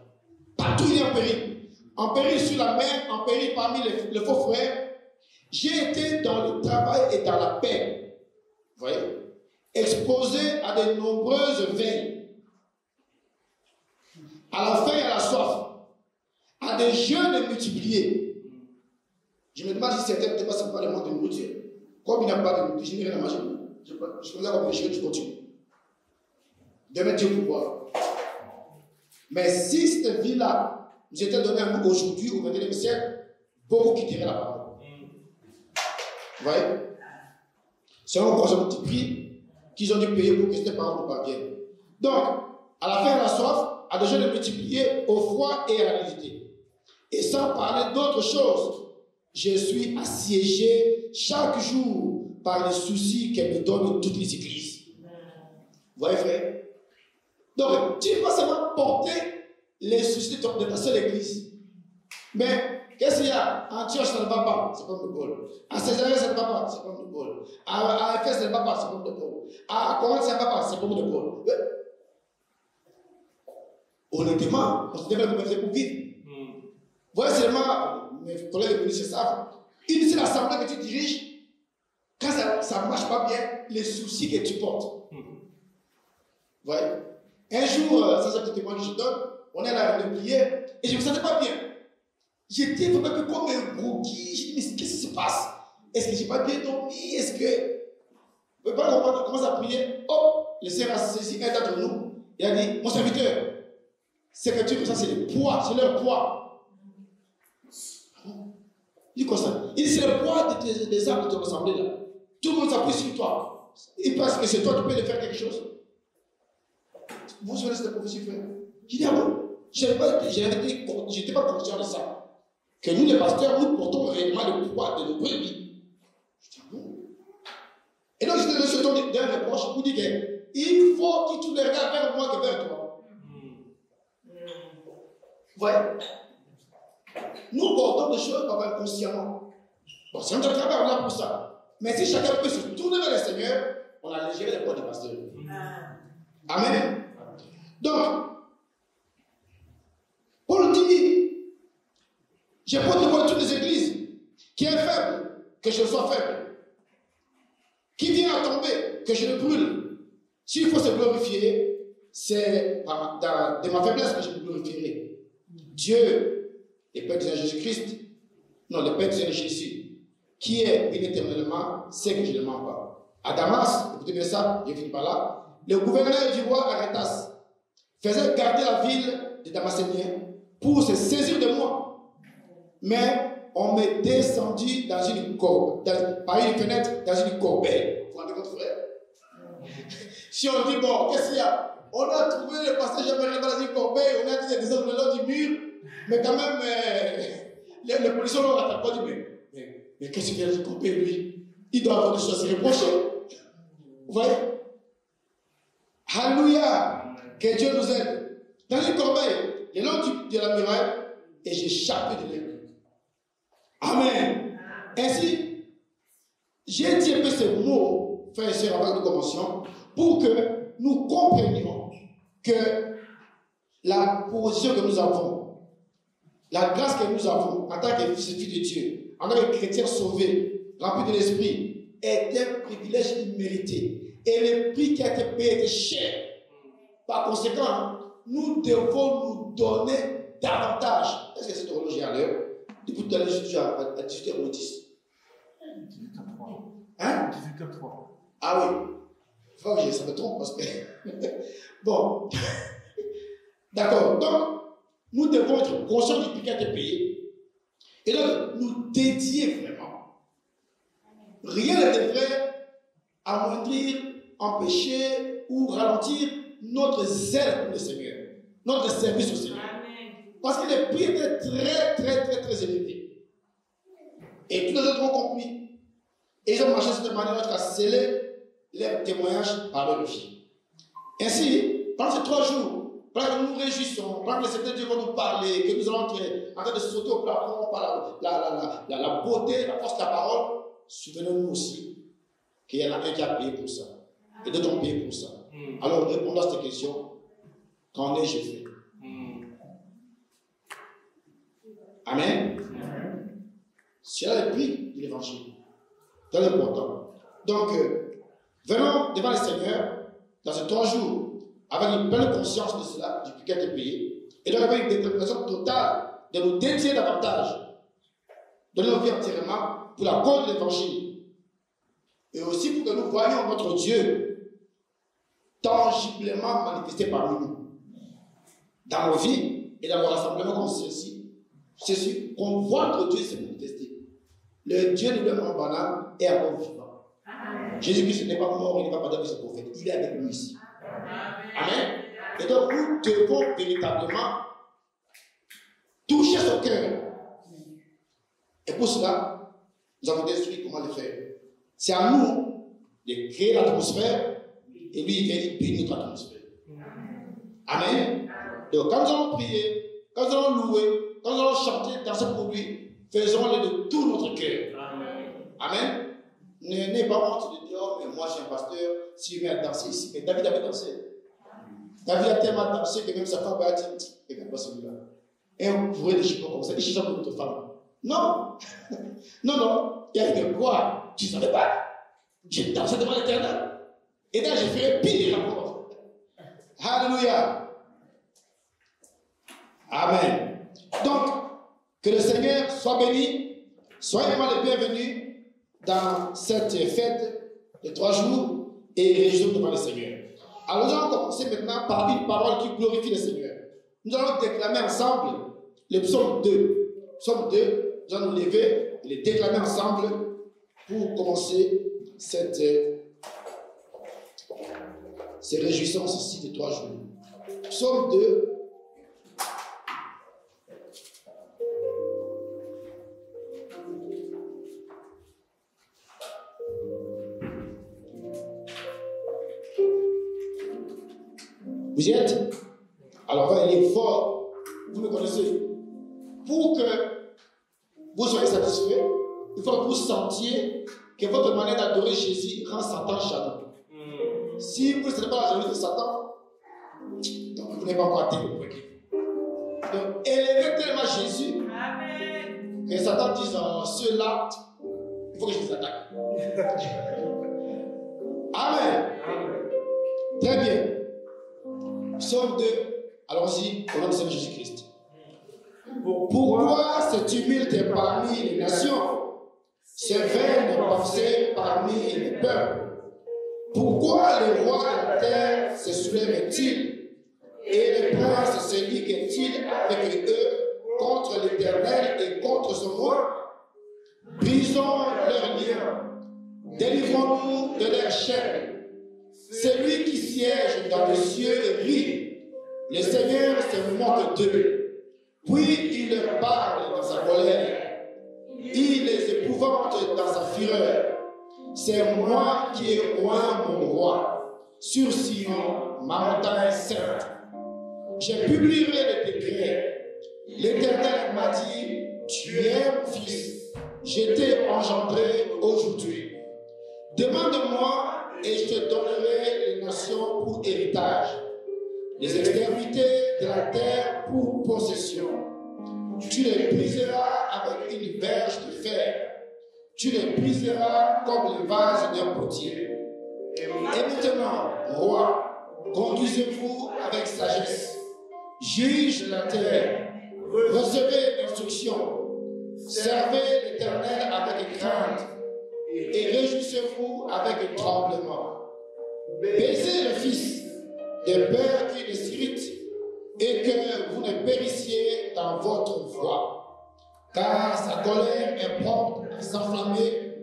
Partout il est en péril. En péril sur la mer, en péril parmi les faux frères. J'ai été dans le travail et dans la paix. Vous voyez? Exposé à de nombreuses veilles. À la faim et à la soif. À des jeûnes multipliés. Je me demande si certains ne dépassent pas le manque de nourriture. Comme il n'y a pas de nourriture, je n'ai rien à manger. Je faisais comme les jeunes, je continue. Demain, Dieu pour voir. Mais si cette vie-là nous était donnée à nous aujourd'hui, au XXIe siècle, beaucoup quitteraient la parole. Vous voyez? C'est un gros petit prix qu'ils ont dû payer pour que cette parole ne parvienne. Donc, à la faim et à la soif, à des jeûnes multipliés, au froid et à la nudité. Et sans parler d'autre chose, je suis assiégé chaque jour par les soucis qu'elle me donne toutes les églises. Vous voyez, frère? Donc, tu ne vas pas seulement porter les soucis de ta seule église. Mais, qu'est-ce qu'il y a? À Antioche, ça ne va pas, c'est comme de Paul. À Césarée, ça ne va pas, c'est comme de Paul. À Éphèse, ça ne va pas, c'est comme de Paul. À Corinthe, ça ne va pas, c'est comme de Paul. Honnêtement, on se devrait commencer pour vivre. Voyez seulement, mes collègues ministres savent, une seule assemblée que tu diriges, quand ça ne marche pas bien, les soucis que tu portes. Vous voyez? Un jour, ça c'est un petit témoin que je donne, on est à la de prière, et je ne me sentais pas bien. J'étais vraiment comme un groggy, je me dis, mais qu'est-ce qui se passe? Est-ce que je n'ai pas bien dormi? Est-ce que... Vous ne pouvez pas comprendre, on commence à prier, hop, le Seigneur a saisi un d'entre nous, il a dit, mon serviteur, c'est que tu fais ça, c'est le poids, c'est leur poids. Il dit comme ça. Il dit, c'est le poids des âmes de ton assemblée là. Tout le monde s'appuie sur toi. Il pense que c'est toi qui peux lui faire quelque chose. Vous savez cette prophétie, frère? Je dis, ah bon? Je n'étais pas conscient de ça. Que nous, les pasteurs, nous portons réellement le poids de nos brebis. Je dis, ah bon? Et donc, j'étais dans ce ton d'un reproche pour dire qu'il faut qu'il tourne les regards vers moi que vers toi. Vous voyez? nous portons des choses inconsciemment. Bon, si on doit travailler, on est là pour ça. Mais si chacun peut se tourner vers le Seigneur, on allégerait les poids du pasteur. Amen. Donc, Paul dit, j'ai pas devant toutes les églises qui est faible, que je sois faible. Qui vient à tomber, que je le brûle. S'il faut se glorifier, c'est de ma faiblesse que je me glorifierai. Dieu, le Père de Jésus-Christ, non, le Père de Jésus, qui est éternellement, sait que je ne mens pas. À Damas, écoutez bien ça, je finis par là, le gouverneur du roi Arétas faisait garder la ville de Damaséniens pour se saisir de moi. Mais on m'est descendu dans une corbe, par une fenêtre, dans une corbeille. Vous vous rendez compte, frère? Si on dit, bon, qu'est-ce qu'il y a? On a trouvé le pasteur Jean-Marie dans une corbeille, on a dit des hommes le long du mur, mais quand même, les policiers l'ont rattrapé. On dit, mais qu'est-ce qu'il y a dans une corbeille, lui? Il doit avoir des choses à se reprocher. Vous voyez? Alléluia! Que Dieu nous aide. Dans une corbeille, le long de la muraille, et j'ai échappé de l'ennemi. Amen. Ainsi, j'ai dit un peu ces mots, frères et sœurs, avant que nous commencions, pour que nous comprenions que la position que nous avons, la grâce que nous avons en tant que fils de Dieu, en tant que chrétiens sauvés, remplis de l'esprit, est un privilège immérité. Et le prix qui a été payé était cher. Par conséquent, nous devons nous donner davantage. Est-ce que c'est horloger à l'heure? Depuis tout à l'heure, je suis à 18h10. 18h03. Hein? 18h03. Ah oui. Il faut que ça me trompe parce que. Bon. D'accord. Donc, nous devons être conscients du prix qui a été payé. Et donc, nous dédier vraiment. Rien ne devrait amoindrir, empêcher ou ralentir notre zèle pour le Seigneur. Notre service au Seigneur. Parce que le prix était très élevé. Et tous les autres ont compris. Et ils ont marché de cette manière jusqu'à sceller leurs témoignages par leur vie. Ainsi, pendant ces 3 jours, pendant que nous nous réjouissons, pendant que le Seigneur Dieu va nous parler, que nous allons entrer en train de sauter au plafond par la beauté, la force de la parole, souvenons-nous aussi qu'il y en a un qui a payé pour ça. Et d'autres ont payé pour ça. Alors, répondons à cette question. Qu'en ai-je fait? Amen. C'est là le prix de l'évangile. C'est important. Donc, venons devant le Seigneur dans ces 3 jours avec une pleine conscience de cela, du prix qui a été payé, et donc avec une détermination totale de nous dédier davantage, de nos vies entièrement pour la cause de l'évangile. Et aussi pour que nous voyions notre Dieu tangiblement manifesté parmi nous. Dans nos vies et dans nos rassemblements comme ceci. C'est sûr qu'on voit que Dieu s'est manifesté. Le Dieu de l'homme banal est encore vivant. Jésus-Christ n'est pas mort, il n'est pas padre de ce prophète. Il est avec nous ici. Amen. Et donc nous devons véritablement toucher son cœur. Et pour cela, nous avons décidé comment le faire. C'est à nous de créer l'atmosphère et lui il vient bénir notre atmosphère. Amen. Donc quand nous allons prier, quand nous allons louer, quand nous allons chanter, danser pour lui, faisons-le de tout notre cœur. Amen. N'ayez pas honte de dire, oh, mais moi je suis un pasteur, si je viens danser ici. Mais David avait dansé. David a tellement dansé que même sa femme a dit, et bien pas celui-là. Et on pourrait des chiffres comme ça, des chiffres comme notre femme. Non. Non. Il y a une quoi? Tu ne savais pas. J'ai dansé devant l'Éternel. Et là, j'ai fait pire encore. Alléluia. Amen. Donc, que le Seigneur soit béni. Soyez vraiment les bienvenus dans cette fête de 3 jours et réjouissons devant le Seigneur. Alors, nous allons commencer maintenant par une parole qui glorifie le Seigneur. Nous allons déclamer ensemble le psaume 2. Psaume 2, nous allons nous lever et les déclamer ensemble pour commencer ces réjouissances ici de 3 jours. Psaume 2. Vous y êtes? Alors, il est fort. Vous me connaissez. Pour que vous serez satisfait. Il faut que vous sentiez que votre manière d'adorer Jésus rend Satan jaloux. Si vous ne savez pas la jalousie de Satan, donc vous n'avez pas encore atteint le point. Donc, élevez tellement Jésus que Satan dise ceux-là, il faut que je les attaque. Amen. Très bien. Psaume 2, allons-y, au nom du Seigneur Jésus-Christ. Pourquoi se tumulte parmi les nations, se vaines pensées parmi les peuples? Pourquoi les rois de la terre se soulèvent-ils et les princes se liguent-ils avec eux contre l'Éternel et contre son roi? Brisons leurs liens, délivrons-nous de leur chaîne. Celui qui siège dans les cieux rit, le Seigneur se moque d'eux, puis il leur parle dans sa colère, il les épouvante dans sa fureur. C'est moi qui ai oint mon roi, sur Sion, ma montagne sainte. Je publierai le décret. L'Éternel m'a dit, tu es mon fils, je t'ai engendré aujourd'hui. Demande-moi et je te donnerai les nations pour héritage, les extrémités de la terre pour possession. Tu les briseras avec une verge de fer. Tu les briseras comme les vases d'un potier. Et maintenant, roi, conduisez-vous avec sagesse. Juge la terre. Recevez l'instruction. Servez l'Éternel avec crainte. Et réjouissez-vous avec tremblement. Baisez le Fils, de peur qu'il ne s'irrite, et que vous ne périssiez dans votre voie. Car sa colère est prompte à s'enflammer.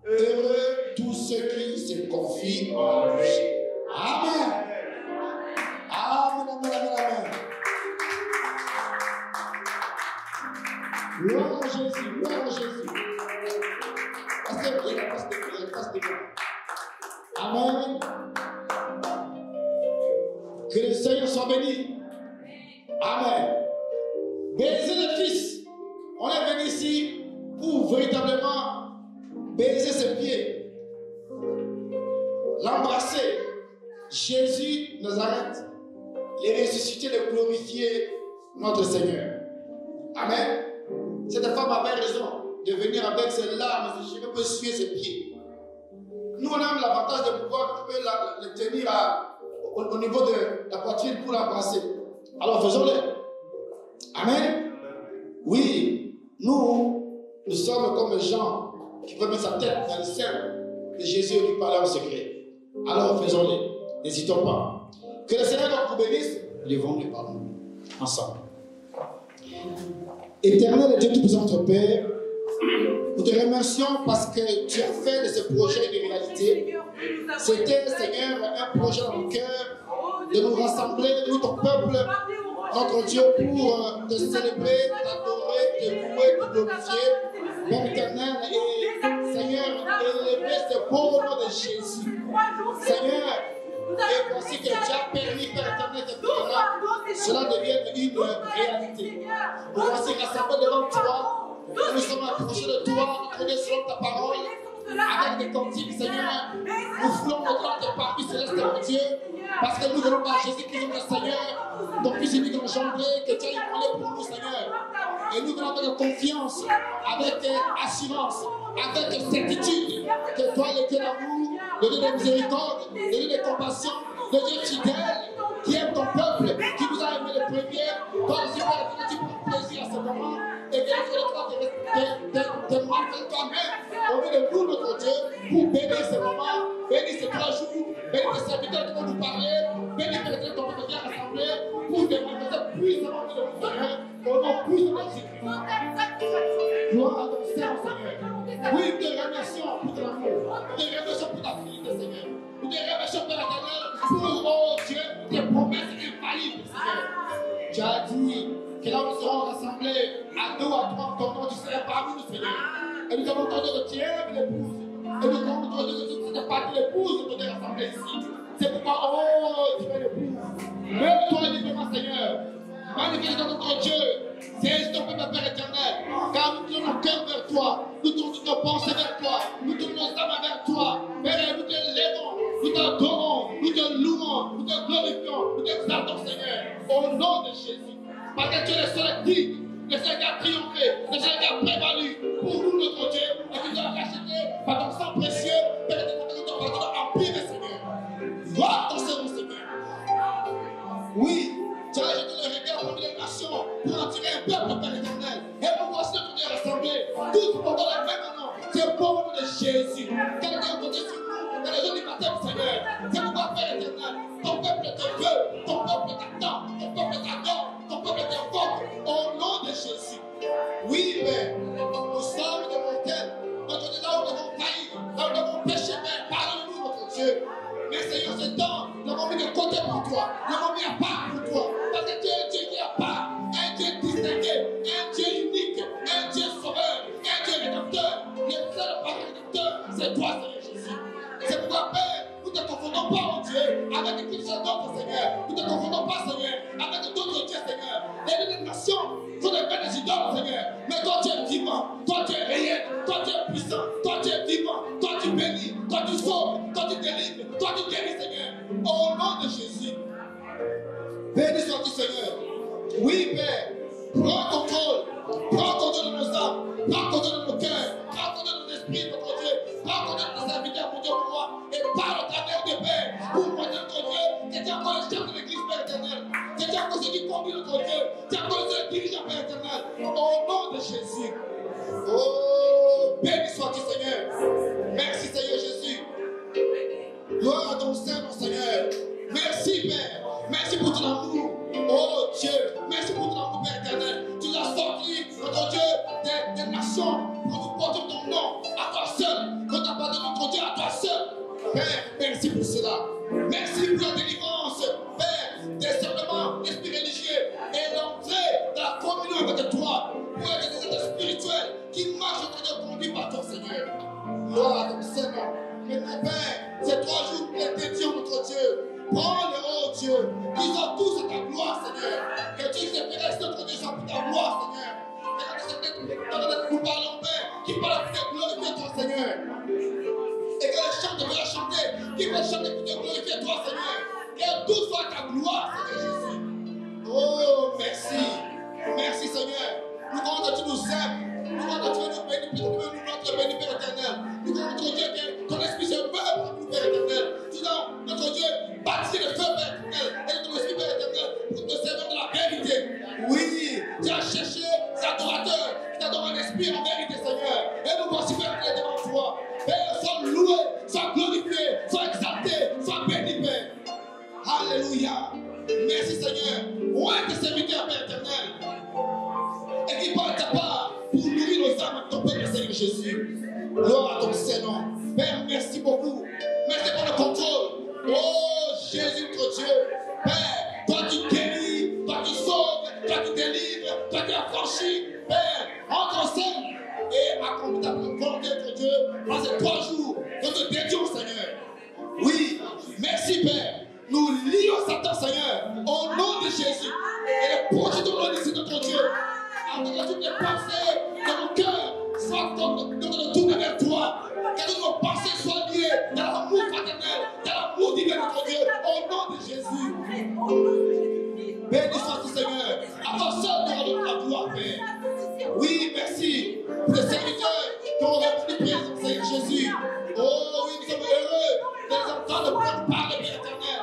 Heureux tous ceux qui se confient en lui. Amen. Amen, amen, amen, amen. Gloire à Jésus, gloire à Jésus. Amen. Que le Seigneur soit béni. Amen. Baiser le Fils. On est venu ici pour véritablement baiser ses pieds, l'embrasser. Jésus Nazareth, les ressusciter, le glorifier, notre Seigneur. Amen. Cette femme avait raison de venir avec ses larmes, je peux suer ses pieds. Nous, on a l'avantage de pouvoir le tenir au niveau de la poitrine pour l'embrasser. Alors faisons-le. Amen. Oui. Nous sommes comme Jean qui veut mettre sa tête dans le sein de Jésus et lui parler en secret. Alors faisons-le, n'hésitons pas. Que le Seigneur vous bénisse, levons-nous par nous, ensemble. Éternel et Dieu Tout-Puissant, notre Père, nous te remercions parce que tu as fait de ce projet une réalité. C'était, Seigneur, un projet dans nos cœurs de nous rassembler, nous, ton peuple, notre Dieu, pour te célébrer, t'adorer, te louer, te glorifier, Père éternel, et Seigneur, élever ce beau nom de Jésus. Seigneur, et voici que tu as permis, Père éternel, que cela devienne une réalité. Nous voici rassemblés devant toi, nous sommes approchés de toi, nous connaissons selon ta parole, avec des cantiques, Seigneur. Nous voulons notre tes parvis célestes, mon Dieu, parce que nous allons par Jésus-Christ, notre Seigneur, ton Fils unique engendré, que tu as épaulé pour nous, Seigneur. Et nous venons avec confiance, avec assurance, avec certitude, que toi, le Dieu d'amour, le Dieu de miséricorde, le Dieu de compassion, le Dieu fidèle, qui aime ton peuple, qui nous a aimé le premier, toi aussi, Père, tu prends plaisir à ce moment, et que notre te marque toi-même, au milieu de nous, notre Dieu, pour bénir ce moment, bénir ces 3 jours, bénir tes serviteurs qui vont nous parler, bénir les gens qui vont venir rassembler, pour te manifester puissamment de nous, Seigneur, au nom puissant de Jésus. Gloire à ton Seigneur. Oui, nous te remercions pour ton amour, nous te remercions pour ta fidélité, Seigneur. Nous te remercions, Père éternel, pour, oh Dieu, tes promesses infaillibles, Seigneur. Tu as dit que là où nous serons rassemblés à 2 à 3 ton nom, tu seras parmi nous, Seigneur. Et nous avons entendu que tu aimes l'épouse. Et nous avons entendu que tu n'es pas l'épouse que tu es rassemblée ici. C'est pourquoi, oh, tu es l'épouse. Même toi, librement, Seigneur. Manifeste dans notre Dieu. C'est ton peuple, Père éternel. Car nous tenons nos cœurs Seigneur qui, le Seigneur qui a triomphé, le Seigneur qui a prévalu pour nous, notre Dieu, et qui nous a racheté par ton sang précieux, Père éternel, par ton empire, Seigneur. Gloire ton Seigneur, Seigneur. Oui, tu as jeté le regard parmi les nations pour en tirer un peuple, Père éternel. Et nous voici notre Dieu rassemblés, tous portant le même nom. C'est pour le nom de Jésus. Quel est le côté sur nous, dans les jours du matin, Seigneur. C'est pourquoi, Père éternel, ton peuple te veut, ton peuple t'attend, ton peuple t'adore, ton peuple t'invoque, au nom de Jésus. Oui, Père, nous sommes des mortels. Notre Dieu, là où nous avons failli, là où nous avons péché, Père, pardonne-nous, notre Dieu. Mais Seigneur, ce temps, nous l'avons mis de côté pour toi. Nous l'avons mis à part pour toi. Parce que tu es un Dieu qui est à part. Un Dieu distingué. Un Dieu unique. Un Dieu sauveur. Un Dieu rédempteur. Le seul parent rédempteur, c'est toi, Seigneur Jésus. C'est pourquoi, Père, nous ne te confondons pas, mon Dieu, avec qui sont d'autres, Seigneur. Nous ne te confondons pas, Seigneur, avec d'autres dieux, Seigneur. Les nations sont des pères des idoles, Seigneur. Mais toi, tu es vivant. Toi, tu es réel. Toi, tu es puissant. Toi, tu es vivant. Toi, tu bénis. Toi, tu sauves. Toi, tu délivres. Toi, tu guéris, Seigneur. Au nom de Jésus. Béni sois-tu, Seigneur. Oui, Père. Prends contrôle. Prends contrôle de nos âmes. Prends contrôle de nos cœurs. Prends contrôle de nos esprits, notre Dieu. Prends contrôle de nos serviteurs, mon Dieu, pour moi. Et parle au travers de Père. Pour moi, notre Dieu. C'est encore le chef de l'église, Père éternel. C'est encore celui qui conduit notre Dieu. C'est encore le dirigeant, Père éternel. Au nom de Jésus. Oh, béni sois-tu, Seigneur. Merci, Seigneur Jésus. Gloire à ton Saint, mon Seigneur. Merci, Père. Merci pour ton amour. Oh Dieu, merci pour ton amour, Père éternel. Tu nous as sorti, notre Dieu, des nations pour nous porter ton nom à toi seul. Notre abandonne notre Dieu à toi seul. Père, merci pour cela. Merci pour la délivrance, Père, des simplement l'esprit religieux et l'entrée dans la communion avec toi. Pour être des êtres spirituels qui marchent notre Dieu conduits par toi, Seigneur. Gloire à ton Seigneur. Maintenant, Père, ces 3 jours que nous dédions, notre Dieu. Prends-le, oh Dieu. Ils ont tous ta gloire, Seigneur. Que tu sépares notre Dieu pour ta gloire, Seigneur. Et que nous parlons, Père, qui parle pour te glorifier, toi, Seigneur. Et que les chants te veulent chanter, qui veulent chanter pour te glorifier, toi, Seigneur. Que tout soit ta gloire, Seigneur Jésus. Oh, merci. Merci, Seigneur. Nous croyons que tu nous aimes. Nous croyons que tu veux nous bénir, tu veux nous notre béni, Père éternel. Nous croyons, notre Dieu, que ton esprit se meurt pour nous, Père éternel. Sinon, notre Dieu, bâtis le feu, Père éternel, et ton esprit, Père éternel, pour te servir de la vérité. Oui, tu as cherché ces adorateurs qui t'adorent en esprit et en vérité, Seigneur. Et nous voici, Père éternel, devant toi. Père, sois loué, sois glorifié, sois exalté, sois béni, Père. Alléluia. Merci, Seigneur. Ouais, tes serviteurs, Père éternel. Et qui parle ta part pour nourrir nos âmes, ton Père, Seigneur Jésus. Gloire à ton Seigneur. Père, merci beaucoup. Merci pour le contrôle. Oh, Jésus, notre Dieu. Père, toi tu guéris, toi tu sauves, toi tu délivres, toi tu affranchis. Père, entre en scène et accomplis ta volonté, notre Dieu, dans ces 3 jours. Nous te dédions, Seigneur. Oui, merci, Père. Nous lions Satan, Seigneur, au nom de Jésus. Et projetons-le ici, notre Dieu. Afin que toutes les pensées de nos cœurs soient tournées vers toi. Que toutes nos pensées soient liées dans l'amour fraternel, dans l'amour divin, notre Dieu, au nom de Jésus. Béni sois-tu, Seigneur. À toi seul, nous rendons la gloire, Père. Oui, merci pour les serviteurs qui ont répondu présent, Seigneur Jésus. Oh oui, nous sommes heureux de les entendre de pouvoir parler, Père éternel.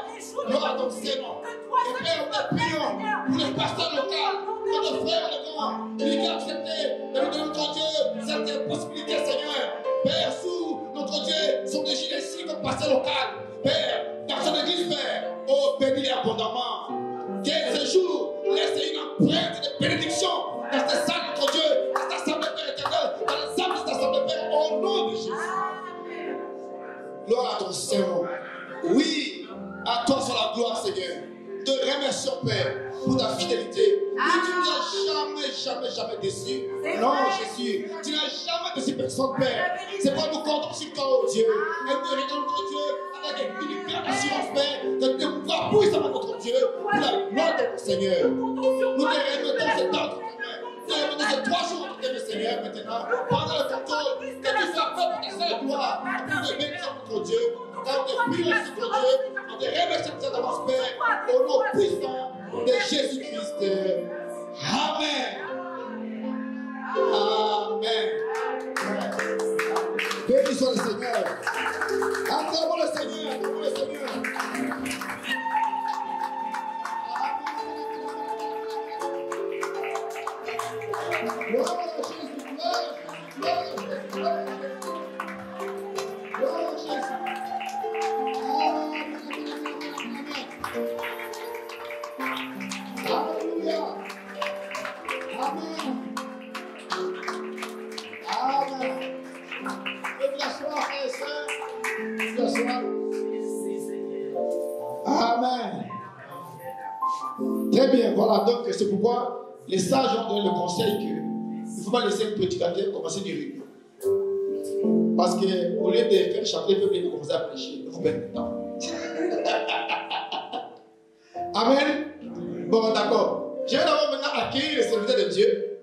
Gloire à ton Seigneur. Et Père, nous prions pour les pasteurs locaux, notre frère le grand, lui qui a accepté de nous donner, notre Dieu, cette possibilité, Seigneur. Père, sous notre Dieu, son gilets ici comme pasteur local. Père, dans son église, Père, oh, bénis-les abondamment. Que ce jour, laissez une empreinte de bénédiction dans cette salle, notre Dieu, dans cette assemblée, Père éternel, dans les âmes de cette assemblée, Père, au nom de Jésus. Gloire à ton Seigneur. Oui, à toi soit la gloire, Seigneur. Te remercions, Père, pour ta fidélité. Oui, tu ne nous as jamais déçus. Non, Jésus, tu n'as jamais déçu personne, Père. C'est pour nous compter sur toi, oh Dieu. Et nous regardons notre Dieu avec une grande assurance, Père, de te pouvoir puissamment, notre Dieu, pour la gloire de ton Seigneur. Nous te remettons cet ordre, nous te remettons ces 3 jours, notre Seigneur, maintenant, pendant le contrôle, que tu sois fait pour ta seule gloire. Nous te bénissons, notre Dieu. Car on te prie, notre Dieu, on te remercie de cette avance, Père, au nom puissant de Jésus-Christ. Amen. Amen. Béni soit le Seigneur. Acclamons le Seigneur. Acclamons le Seigneur. Gloire à Jésus. Gloire à Jésus. Alléluia. Amen. Amen. Et vous asseoir, frères et sœurs. Vous asseoir. Amen. Très bien, voilà. Donc, c'est pourquoi les sages ont donné le conseil qu'il ne faut pas laisser un prédicateur commencer des réunions. Parce qu'au lieu de faire chanter, le peuple va commencer à prêcher. Il faut perdre le temps. Amen. Bon, d'accord. Je vais d'abord maintenant accueillir les serviteurs de Dieu.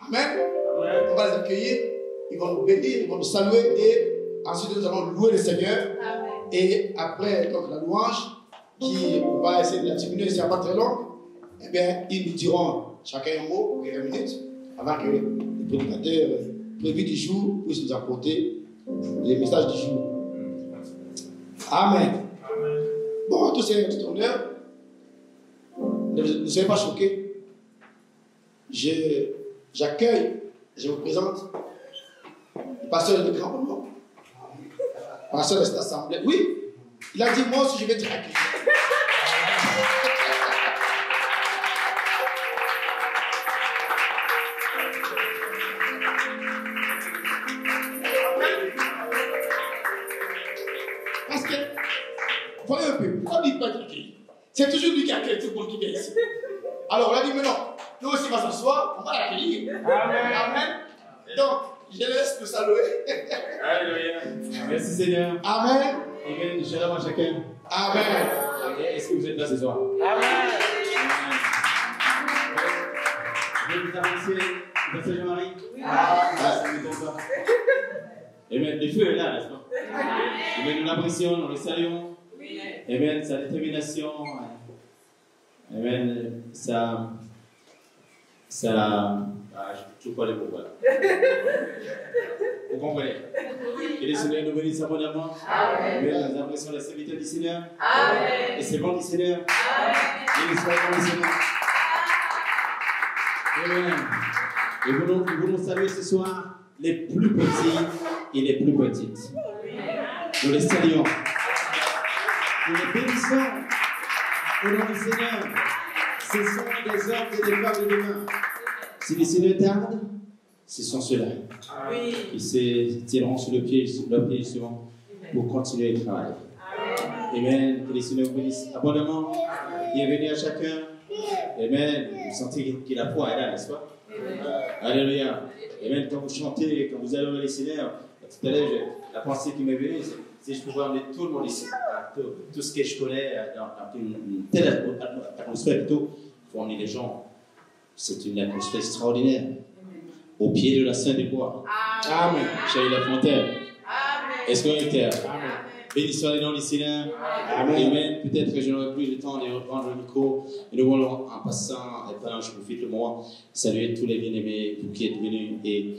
Amen. On va les accueillir. Ils vont nous bénir, ils vont nous saluer. Et ensuite, nous allons louer le Seigneur. Amen. Et après donc, la louange, qui on va essayer de la diminuer, c'est pas très long. Eh bien, ils nous diront chacun un mot pour quelques minutes avant que le prédicateur prévu du jour puisse nous apporter les messages du jour. Amen. Bon, tout c'est tout honneur. Ne soyez pas choqués. J'accueille, je vous présente le pasteur de Grand Moment, pasteur de cette assemblée. Oui, il a dit moi aussi je vais te accueillir. Parce que, voyez un peu, pourquoi il ne pas être accueilli? C'est toujours lui qui accueille tout le monde qui vient ici. Alors on a dit, mais non, nous aussi on va s'asseoir, on va l'accueillir. Amen. Amen. Donc, je laisse le saluer. Alléluia. Merci Seigneur. Amen. Amen. Shalom à chacun. Amen. Est-ce que vous êtes là ce soir? Amen. Je vais vous annoncer, Pasteur Jean-Marie. Oui. Amen. Le feu est là, n'est-ce pas? Amen. Nous l'apprécions, nous le saluons. Oui. Amen. Sa détermination. Amen. Je ne sais pas les mots. Vous comprenez? Que le Seigneur nous bénisse abondamment. Amen. Nous apprécions les serviteurs du Seigneur. Amen. Et c'est bon du Seigneur. Amen. Et les soignants du Seigneur. Amen. Et nous voulons saluer ce soir les plus petits et les plus petites. Nous les saluons. Nous les bénissons au nom du Seigneur. Ce sont des hommes et des femmes de demain. Si le Seigneur tarde, ce sont ceux-là qui se tireront sur le pied souvent pour continuer le travail. Amen. Que le Seigneur vous bénisse abondamment. Bienvenue à chacun. Amen. Vous sentez que la foi est là, n'est-ce pas? Alléluia. Amen. Quand vous chantez, quand vous allez au Seigneur, tout à l'heure, la pensée qui m'est venue, c'est si je pouvais emmener tout le monde ici, tout ce que je connais, dans une telle atmosphère plutôt, il faut emmener les gens. C'est une atmosphère extraordinaire. Au pied de la Sainte des Bois. Amen. Chez la fontaine. Est-ce qu'on est terre? Amen. Béni soit le nom du Seigneur. Amen. Amen. Peut-être que je n'aurai plus le temps de reprendre le micro. Et nous voulons, en passant, et pendant que je profite le moment, saluer tous les bien-aimés, vous qui êtes venus. Et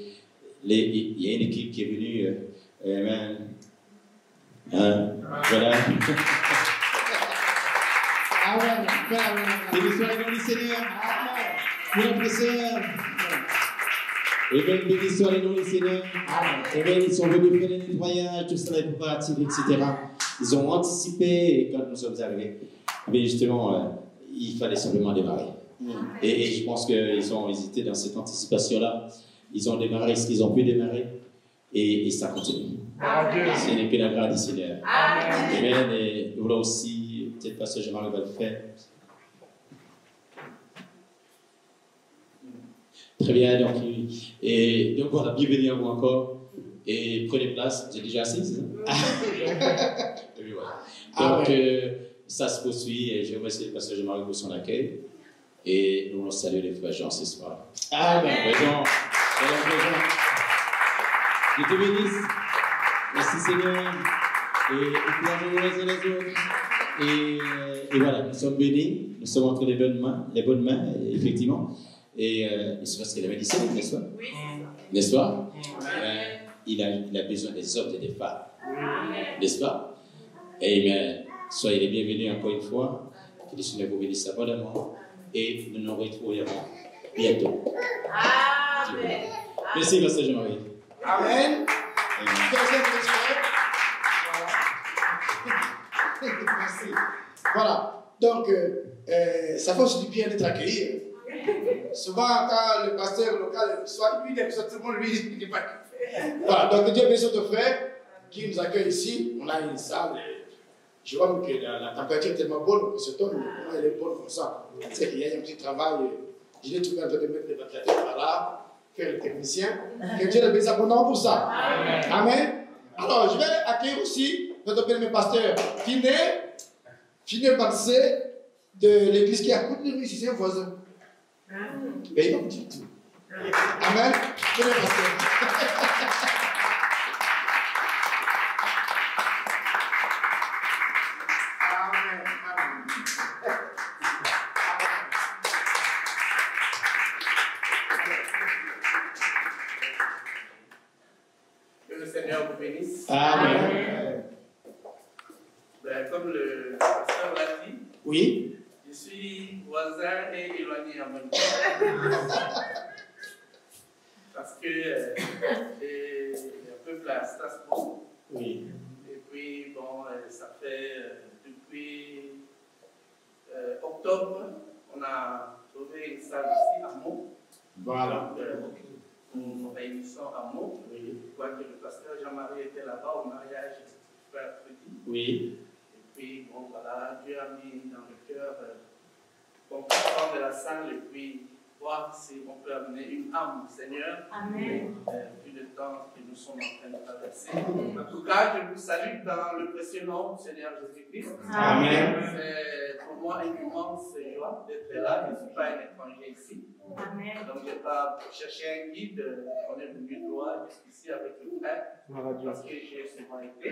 il y a une équipe qui est venue. Amen. Voilà. Amen. Béni soit le nom du Seigneur. Pour notre sœur. Amen. Béni soit le nom du Seigneur. Amen. Ils sont venus faire le nettoyage, tout ça, les préparatifs, etc. Ils ont anticipé quand nous sommes arrivés. Mais justement, il fallait simplement démarrer. Et je pense qu'ils ont hésité dans cette anticipation-là. Ils ont démarré ce qu'ils ont pu démarrer. Et ça continue. Ce n'est que la grâce du Seigneur. Amen. Et voilà aussi, peut-être Pasteur Jean-Marie va le faire. Très bien, donc voilà, bienvenue à vous encore. Et prenez place, j'ai déjà assis, c'est ça? Et puis voilà. Donc, ça se poursuit et je remercie le pasteur Jean-Marie pour son accueil. Et nous allons saluer les frères Jean ce soir. Amen. Présent. Je te bénisse. Merci Seigneur. Et encourageons les uns les autres. Et voilà, nous sommes bénis. Nous sommes entre les bonnes mains, effectivement. Et c'est parce qu'il avait dit Céline, n'est-ce pas? Oui, c'est ça. N'est-ce pas? Amen. Il a besoin des hommes et des femmes. Amen. N'est-ce pas? Amen. Soyez les bienvenus encore une fois. Que le Seigneur vous bénisse abondamment. Et nous nous retrouverons bientôt. Amen. Merci, Pasteur Jean-Marie. Amen. Amen. Deuxième question. Voilà. Merci. Voilà. Donc, ça fait aussi du bien d'être accueilli. Souvent, quand le pasteur local, soit lui, il aime ça, tout le monde, lui, il n'est pas. Voilà. Donc, Dieu bénisse notre frère qui nous accueille ici. On a une salle. Je vois que la température est tellement bonne que ce temps, elle est bonne comme ça. C'est qu'il y a un petit travail. Je l'ai trouvé en train de mettre les ventilateurs par là, faire le technicien. Que Dieu le bénisse abondamment pour ça. Amen. Amen. Alors, je vais accueillir aussi notre bien-aimé pasteur Finet Bansé de l'église qui est à côté de nous ici, c'est un voisin. Mais il va vous dire tout. Amen. Venez, pasteur. Que le Seigneur vous bénisse. Amen. Ben, comme le pasteur l'a dit, Oui. je suis voisin et éloigné en même temps. Parce que j'ai un peuple à Strasbourg. Oui. Et puis, bon, ça fait depuis octobre, on a trouvé une salle ici à Meaux. Voilà. Une réunion à Meaux. Oui. Je crois que le pasteur Jean-Marie était là-bas au mariage de son frère Freddy. Oui. Et puis, bon, voilà, Dieu a mis dans le cœur qu'on puisse prendre de la salle et puis voir si on peut amener une âme au Seigneur. Amen. Vu le temps que nous sommes en train de traverser. En tout cas, je vous salue dans le précieux nom du Seigneur Jésus-Christ. Amen. C'est pour moi une immense joie d'être là. Je ne suis pas un étranger ici. Amen. Donc, je n'ai pas cherché un guide. On est venu droit jusqu'ici avec le frère. Parce que j'ai souvent été.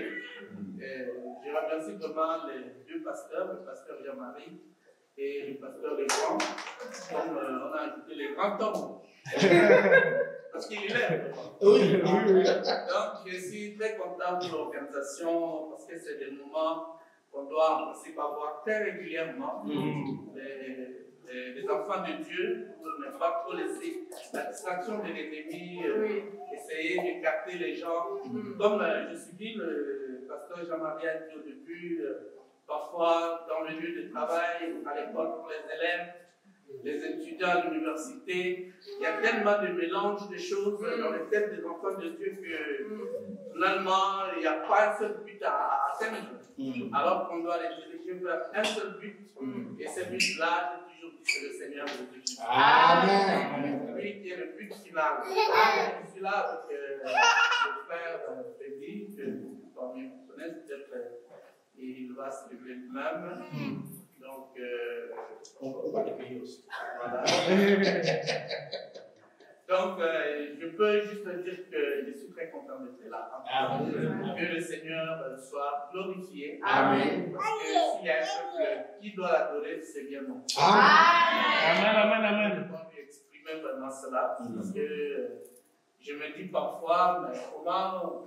Je remercie vraiment les deux pasteurs, le pasteur Jean-Marie et le pasteur Legrand. Comme on a ajouté les grands hommes. Parce qu'il est là. Oui. Donc, je suis très content pour l'organisation parce que c'est des moments qu'on doit en principe avoir très régulièrement. Les enfants de Dieu, pour ne pas trop laisser la distraction de l'ennemi, essayer d'écarter les gens. Comme je suis dit, le pasteur Jean-Marie a dit au début, parfois dans le lieu de travail, à l'école pour les élèves, les étudiants à l'université, il y a tellement de mélange de choses dans les têtes des enfants de Dieu que finalement, il n'y a pas un seul but à atteindre. Alors qu'on doit les diriger vers un seul but. Et ce but-là, j'ai toujours dit, c'est le Seigneur de Dieu. Amen. Lui qui est le but final. Je suis là avec le frère Freddy, que parmi vous connaissez, peut-être il va se révéler lui-même. Donc, On va les payer aussi. voilà. Donc, je peux juste dire que je suis très content d'être là. Amen. Que le Seigneur soit glorifié. Amen. Parce que s'il y a un peuple qui doit l'adorer, c'est bien non. Amen. Je peux lui exprimer vraiment cela. Parce que je me dis parfois, mais comment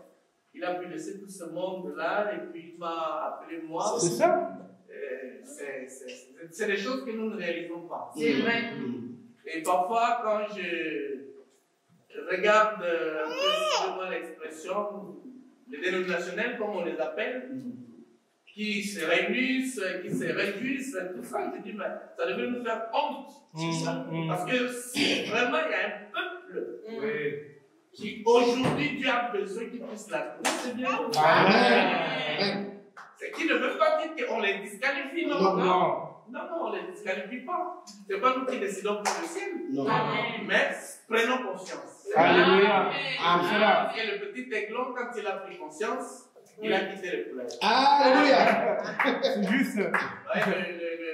il a pu laisser tout ce monde-là et puis il m'a appelé moi. C'est ça. C'est des choses que nous ne réalisons pas. C'est vrai. Et parfois, quand je regarde un peu, excusez-moi l'expression, les dénominationnels, comme on les appelle, qui se réunissent, qui se réjouissent, tout ça, je dis, mais ça devait nous faire honte. Parce que vraiment, il y a un peuple qui, aujourd'hui, Dieu a besoin qu'il puisse l'adorer. C'est bien. Amen. C'est qui ne veut pas dire qu'on les disqualifie, non. Non, on ne les disqualifie pas. Ce n'est pas nous qui décidons pour le ciel. Non. Mais prenons conscience. Alléluia. Parce que le petit aiglon, quand il a pris conscience, il a quitté le poulet. Alléluia. C'est juste. Ouais,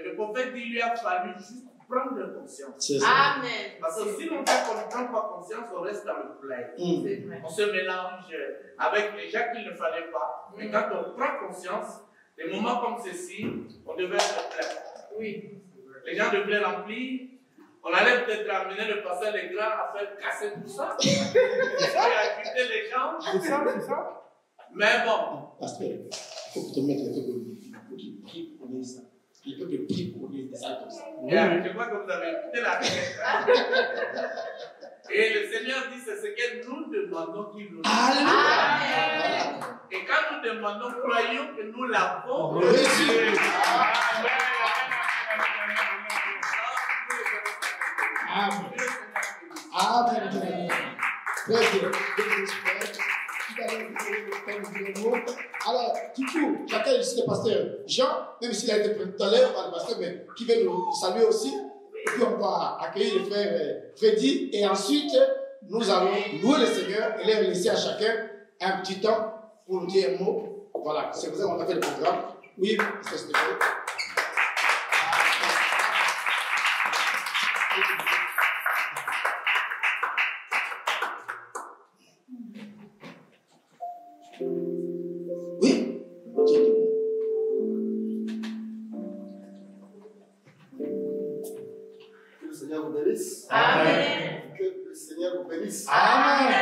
le prophète dit, il lui a fallu juste prendre conscience. C'est ça. Amen. Parce que si longtemps qu'on ne prend pas conscience, on reste dans le poulet. C'est vrai. On se mélange avec les gens qu'il ne fallait pas. Mais quand on prend conscience, des moments comme ceci, on devait être plein. Oui. Les gens devaient remplir. On allait peut-être amener le pasteur Legrand à faire casser tout ça. Et à quitter les gens. C'est ça. Mais bon. Pasteur, il faut que tu te mettes les trucs. Il faut qu'il prie pour ça. Il faut qu'il prie pour les ça comme ça. Je crois que vous avez écouté la règle. Et le Seigneur dit, c'est ce que nous demandons qu'il nous donne. Alléluia. Et quand nous demandons, croyons que nous l'avons reçu. Amen. Amen. Très bien. Alors, du coup, chacun ici, le pasteur Jean, même s'il a été prêt tout à l'heure par le pasteur, mais qui veut nous saluer aussi. Et puis on va accueillir le frère Freddy. Et ensuite, nous allons louer le Seigneur et leur laisser à chacun un petit temps pour nous dire un mot. Voilà, c'est comme ça qu'on a fait le programme. Oui, c'est ce que je veux. Oui, que le Seigneur vous bénisse. Amen. Que le Seigneur vous bénisse. Amen.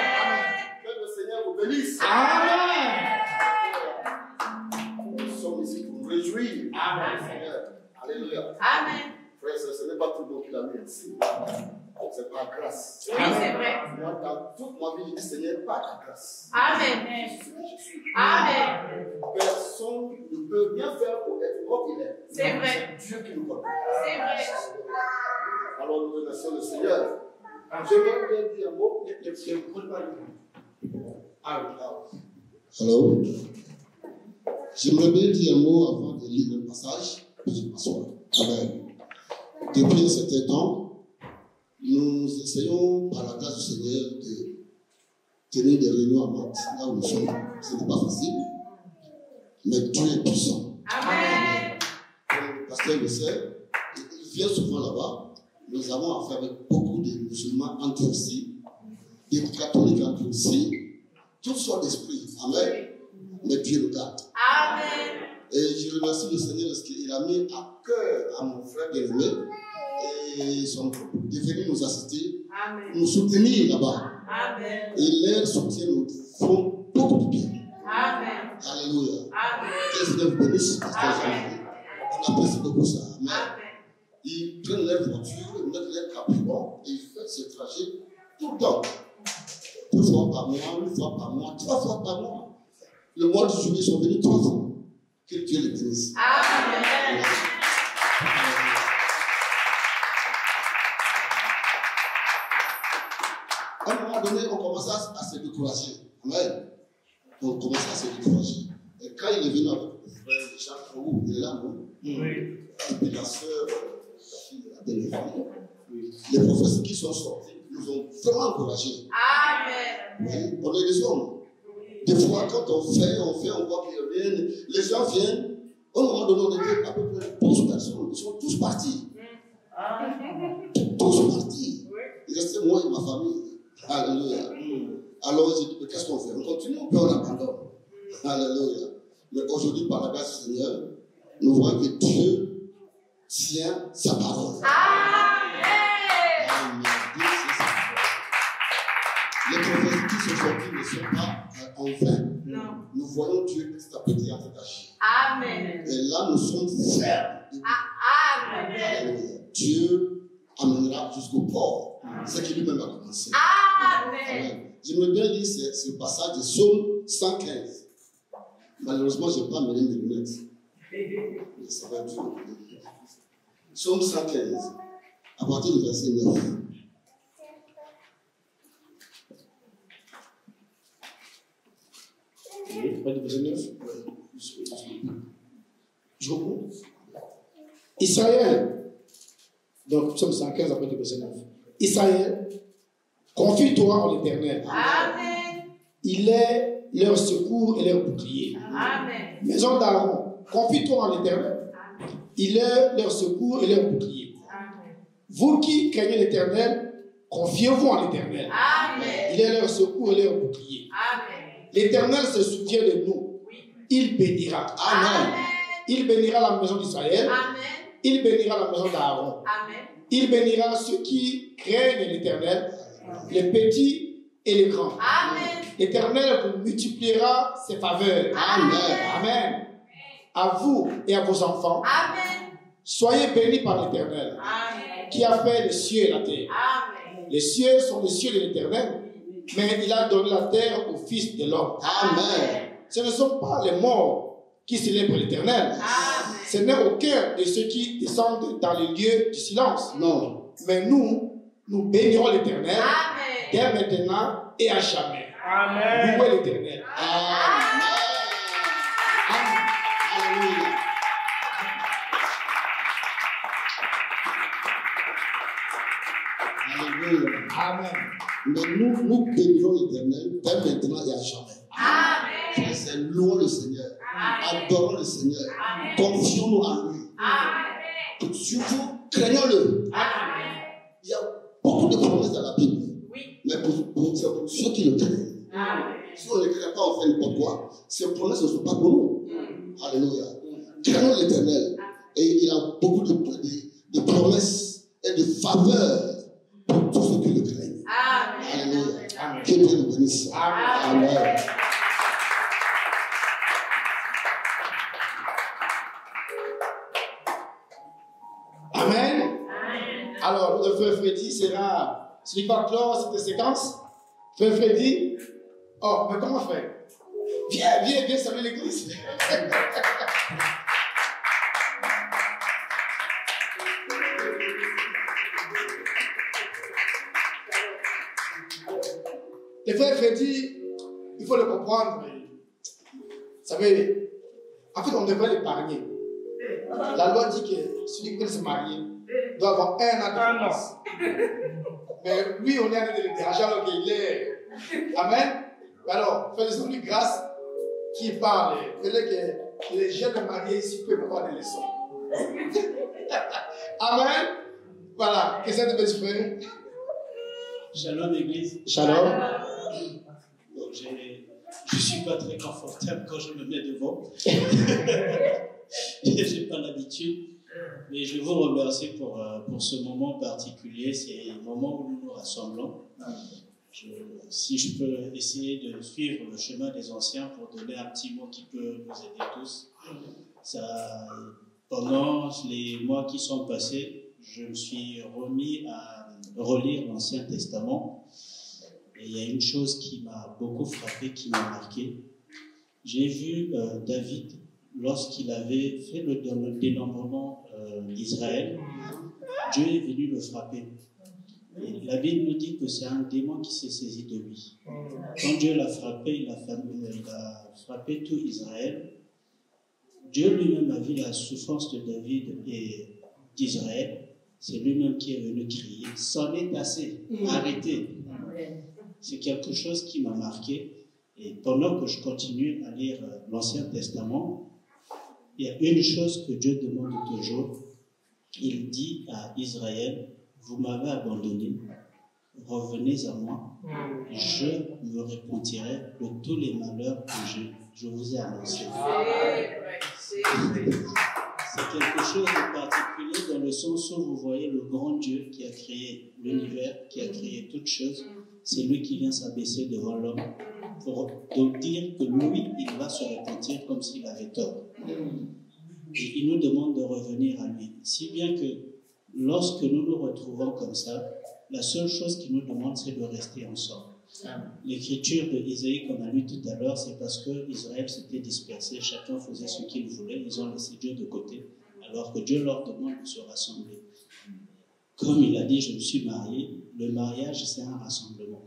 Que le Seigneur vous bénisse. Amen. Nous sommes ici pour nous réjouir. Amen. Seigneur. Alléluia. Amen. Frère, ce n'est pas tout le monde qui l'a mis ici. C'est par grâce. Oui, c'est vrai. Moi, dans toute ma vie, je dis Seigneur, par ta grâce. Amen. Je suis. Amen. Personne ne peut rien faire pour être comme il est. C'est vrai. C'est Dieu qui nous connaît. C'est vrai. Alors nous remercions le Seigneur. J'aimerais bien dire un mot. Alors, j'aimerais bien dire un mot avant de lire le passage, puis je m'assois. Amen. Depuis un certain temps, nous essayons, par la grâce du Seigneur, de tenir des réunions à Malte, là où nous sommes. Ce n'est pas facile, mais Dieu est puissant. Amen. Comme le pasteur le sait, il vient souvent là-bas. Nous avons affaire avec beaucoup de musulmans endurcis, des catholiques endurcis, toutes sortes d'esprits. Amen. Mais Dieu le garde. Amen. Et je remercie le Seigneur parce qu'il a mis à cœur à mon frère bien-aimé et son groupe de venir nous assister, Amen. nous soutenir là-bas. Amen. Et leur soutien nous font beaucoup de bien. Amen. Alléluia. Amen. Que le Seigneur vous bénisse, pasteur Jean-Marie. On apprécie beaucoup ça. Amen. Amen. Ils prennent leur voiture, ils mettent leur carburant et ils font ce trajet tout le temps. 2 fois par mois, 1 fois par mois, 3 fois par mois. Le mois de juillet, ils sont venus 3 fois. Que Dieu les bénisse. Amen. À un moment donné, on commence à se décourager. Amen. On commence à se décourager. Et quand il est venu avec le frère Jacques Raoult, il est là, non? Et puis la sœur, la fille, la belle-fille, les professeurs qui sont sortis nous ont vraiment encouragés. Amen. Oui, on est des hommes. Des fois, quand on voit qu'ils reviennent, les gens viennent. Au moment donné, on était à peu près 12 personnes. Ils sont tous partis. Tous partis. Il restait moi et ma famille. Alléluia. Alors, j'ai dit, mais qu'est-ce qu'on fait? On continue ou bien on abandonne? Alléluia. Mais aujourd'hui, par la grâce du Seigneur, nous voyons que Dieu tient sa parole. Amen. Amen. Dieu tient sa parole. Les prophéties qui sont sorties ne sont pas en vain. Non. Nous voyons Dieu petit à petit en train d'agir. Amen. Et là, nous sommes fermes. Amen. Alléluia. Dieu amènera jusqu'au port ce qui lui-même a commencé. Amen. Amen. J'aimerais bien lire ce passage de Psaume 115. Malheureusement, je n'ai pas amené mes lunettes. Mais ça va être dur. Psaume 115, à partir du verset 9. Je reprends. Israël, donc psaume 115 après le verset 9. Israël, confie-toi en l'Éternel. Amen. Il est leur secours et leur bouclier. Amen. Maison d'Aaron, confie-toi en l'Éternel. Il est leur secours et leur bouclier. Amen. Vous qui craignez l'Éternel, confiez-vous en l'Éternel. Amen. Il est leur secours et leur bouclier. Amen. L'Éternel se souvient de nous. Il bénira. Amen. Il bénira la maison d'Israël. Amen. Il bénira la maison d'Aaron. Amen. Il bénira ceux qui craignent l'Éternel, les petits et les grands. Amen. L'Éternel vous multipliera ses faveurs. Amen. Amen. À vous et à vos enfants, Amen. soyez bénis par l'Éternel, Amen. qui a fait les cieux et la terre. Amen. Les cieux sont les cieux de l'Éternel, mais il a donné la terre au Fils de l'homme. Amen. Ce ne sont pas les morts qui célèbrent l'Éternel. Amen. Ce n'est aucun de ceux qui descendent dans les lieux du silence. Non. Mais nous bénirons l'Éternel Amen. dès maintenant et à jamais. Amen. Louez l'Éternel. Amen. Alléluia. Alléluia. Amen. Mais nous bénirons l'Éternel dès maintenant et à jamais. Amen. C'est louons le Seigneur. Amen. Adorons le Seigneur. Amen. Confions-nous en lui. Amen. Surtout, craignons-le. Amen. Il y a beaucoup de promesses dans la Bible. Oui. Mais c'est pour ceux qui le craignent. Amen. Si on ne crée pas, on fait n'importe quoi. Ces promesses ne sont pas pour nous. Alléluia. Craignons l'Éternel. Et il a beaucoup de promesses et de faveurs pour tous ceux qui le craignent. Amen. Alléluia. Amen. Que Dieu nous bénisse. Amen. Amen. Amen. Alors, le frère Freddy sera celui qui va clore cette séquence. Frère Freddy. Oh, mais comment faire? Viens saluer l'église. Le frère Freddy, il faut le comprendre. Vous savez, en fait, on devrait l'épargner. La loi dit que celui qui veut se marier doit avoir 1 an de divorce. Mais lui, on est en train de le déranger alors qu'il est. Amen. Alors, faisons-lui grâce qu'il parle. Faites que les jeunes mariés ici peuvent avoir des leçons. Amen. Voilà. Qu'est-ce que tu veux faire? Shalom Église. Shalom. Donc, je ne suis pas très confortable quand je me mets devant. Je n'ai pas l'habitude. Mais je vous remercie pour ce moment particulier. C'est un moment où nous nous rassemblons. Si je peux essayer de suivre le chemin des anciens pour donner un petit mot qui peut nous aider tous. Pendant les mois qui sont passés, je me suis remis à relire l'Ancien Testament. Et il y a une chose qui m'a beaucoup frappé, qui m'a marqué. J'ai vu David, lorsqu'il avait fait le dénombrement d'Israël, Dieu est venu le frapper. Et la Bible nous dit que c'est un démon qui s'est saisi de lui. Quand Dieu l'a frappé, il a frappé tout Israël. Dieu lui-même a vu la souffrance de David et d'Israël. C'est lui-même qui est venu crier. C'en est assez, arrêtez. C'est quelque chose qui m'a marqué. Et pendant que je continue à lire l'Ancien Testament, il y a une chose que Dieu demande toujours. Il dit à Israël, vous m'avez abandonné, revenez à moi, je me repentirai de tous les malheurs que je vous ai annoncés. C'est quelque chose de particulier dans le sens où vous voyez le grand Dieu qui a créé l'univers, qui a créé toutes choses. C'est lui qui vient s'abaisser devant l'homme pour dire que lui, il va se repentir comme s'il avait tort. Et il nous demande de revenir à lui. Si bien que lorsque nous nous retrouvons comme ça, la seule chose qu'il nous demande, c'est de rester ensemble. L'écriture de Isaïe qu'on a lu tout à l'heure, c'est parce que Israël s'était dispersé, chacun faisait ce qu'il voulait, ils ont laissé Dieu de côté, alors que Dieu leur demande de se rassembler. Comme il a dit, je me suis marié, le mariage c'est un rassemblement.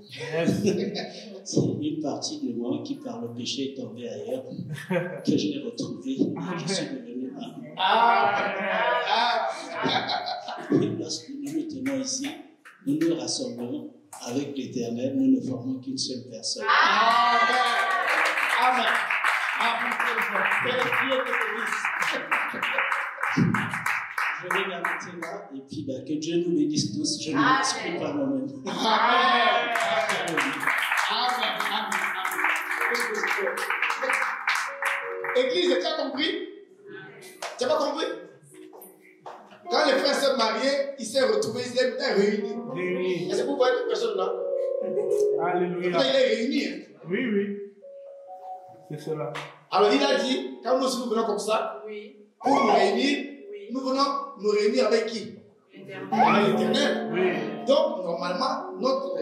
C'est une partie de moi qui par le péché est tombée ailleurs, que je l'ai retrouvée, je suis devenu un. Et lorsque nous nous tenons ici, nous nous rassemblons avec l'Éternel, nous ne formons qu'une seule personne. Amen. Je vais m'arrêter là et puis que Dieu nous bénisse tous. Je ne m'exprime pas moi-même. Amen. Église, tu as compris? Tu n'as pas compris? Quand les frères se mariaient, ils s'est retrouvés réuni. Réunis. Est-ce que vous voyez cette personne-là? Alléluia. Il est réuni. Hein. Oui, oui. C'est cela. Alors il a dit, quand nous aussi nous venons comme ça, pour nous réunir, nous venons nous réunir avec qui? Avec l'Éternel. Oui. Donc, normalement, notre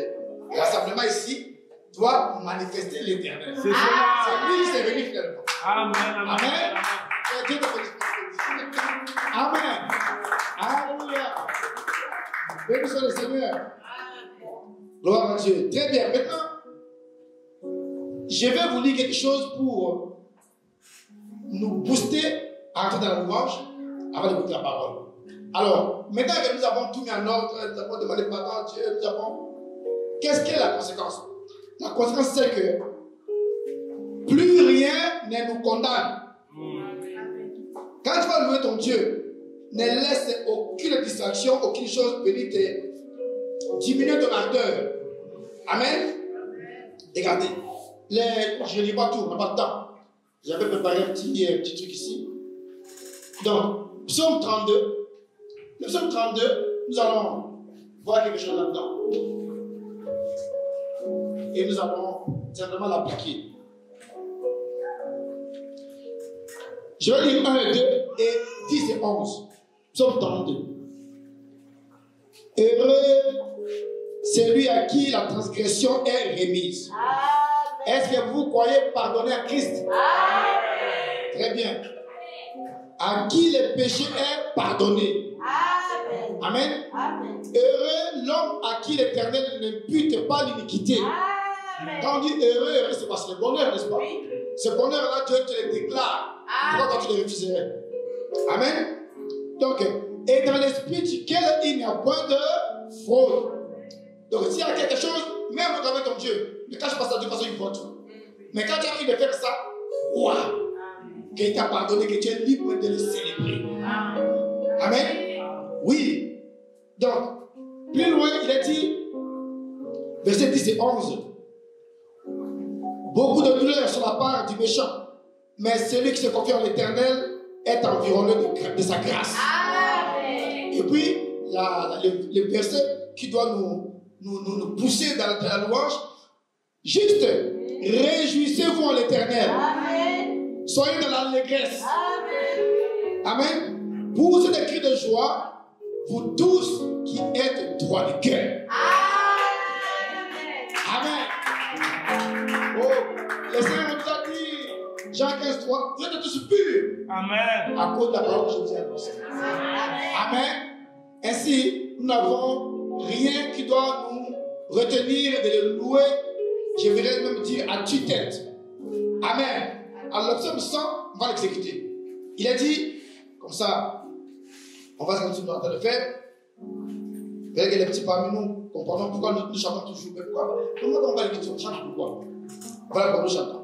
rassemblement ici doit manifester l'Éternel. C'est cela. C'est lui qui s'est venu finalement. Amen. Amen. Amen. Amen. Dieu te félicite. Amen. Alléluia. Béni soit le Seigneur. Gloire à Dieu. Très bien. Maintenant, je vais vous lire quelque chose pour nous booster à entrer dans la louange avant d'écouter la parole. Alors, maintenant que nous avons tout mis en ordre, nous avons demandé pardon à Dieu, nous avons. Qu'est-ce qu'est la conséquence? La conséquence, c'est que plus rien ne nous condamne. Quand tu vas louer ton Dieu, ne laisse aucune distraction, aucune chose venir te diminuer ton ardeur. Amen. Regardez, je ne lis pas tout, on n'a pas de temps. J'avais préparé un petit truc ici. Donc, psaume 32. Le psaume 32, nous allons voir quelque chose là-dedans. Et nous allons simplement l'appliquer. Je vais lire 1 et 2 et 10 et 11. Psaume 32. Heureux celui à qui la transgression est remise. Est-ce que vous croyez pardonner à Christ? Très bien. À qui le péché est pardonné. Amen. Heureux l'homme à qui l'Éternel n'impute pas l'iniquité. Quand on dit heureux, c'est parce que le bonheur, n'est-ce pas? Ce bonheur-là, Dieu te le déclare. Pourquoi toi tu le refuserais? Amen. Donc, et dans l'esprit duquel il n'y a point de fraude. Donc, s'il y a quelque chose, même avec ton Dieu, ne cache pas ça de façon une faute. Mais quand tu as envie de faire ça, waouh, qu'il t'a pardonné, que tu es libre de le célébrer. Amen. Oui. Donc, plus loin, il est dit, verset 10 et 11, beaucoup de douleurs sur la part du méchant, mais celui qui se confie en l'Éternel est environné de sa grâce. Amen. Et puis, le verset qui doit nous pousser dans la louange, juste, réjouissez-vous en l'Éternel. Amen. Soyez dans l'allégresse. Amen. Amen. Poussez des cris de joie, vous tous qui êtes droits du cœur. Amen. Amen. Oh, le Seigneur nous a dit, Jean 15, 3, vous êtes tous purs. Amen. À cause de la parole que je vous ai annoncée. Amen. Ainsi, nous n'avons rien qui doit nous retenir de le louer, je vais même dire à tue-tête. Amen. Alors, le psaume 100, on va l'exécuter. Il a dit, comme ça, on va continuer à le faire. Vous voyez que les petits parmi nous comprenons pourquoi nous chantons toujours. Mais pourquoi? Comment on va l'écrire? On chante pourquoi? Voilà pourquoi nous chantons.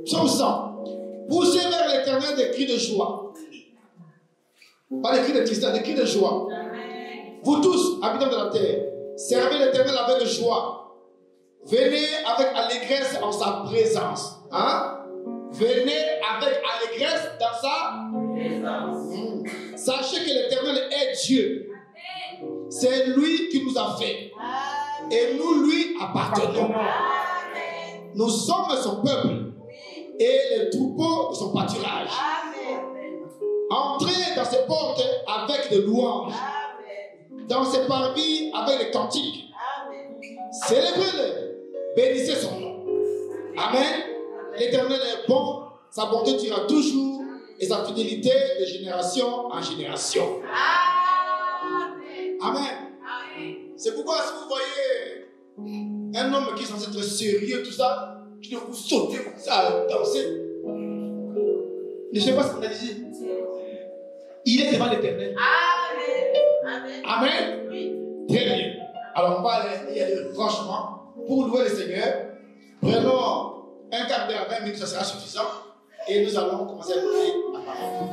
Psaume 100. Poussez vers l'Éternel des cris de joie. Pas des cris de tristesse, des cris de joie. Vous tous, habitants de la terre, servez l'Éternel avec joie. Venez avec allégresse en sa présence. Hein? Venez avec allégresse dans sa présence. Sachez que l'Éternel est Dieu. C'est lui qui nous a fait. Et nous lui appartenons. Nous sommes son peuple et les troupeaux de son pâturage. Entrez dans ses portes avec des louanges, dans ses parvis avec des cantiques. Célébrez-le, bénissez son nom. Amen. L'Éternel est bon, sa bonté durera toujours et sa fidélité de génération en génération. Amen. C'est pourquoi si vous voyez un homme qui est censé être sérieux, tout ça, qui doit vous sauter comme ça, danser, ne sais pas ce qu'on a dit. Il est devant l'Éternel. Amen. Amen. Oui. Très bien. Alors on va y aller franchement pour louer le Seigneur. Prenons un quart d'heure, 20 minutes, ça sera suffisant. Et nous allons commencer à écouter la parole.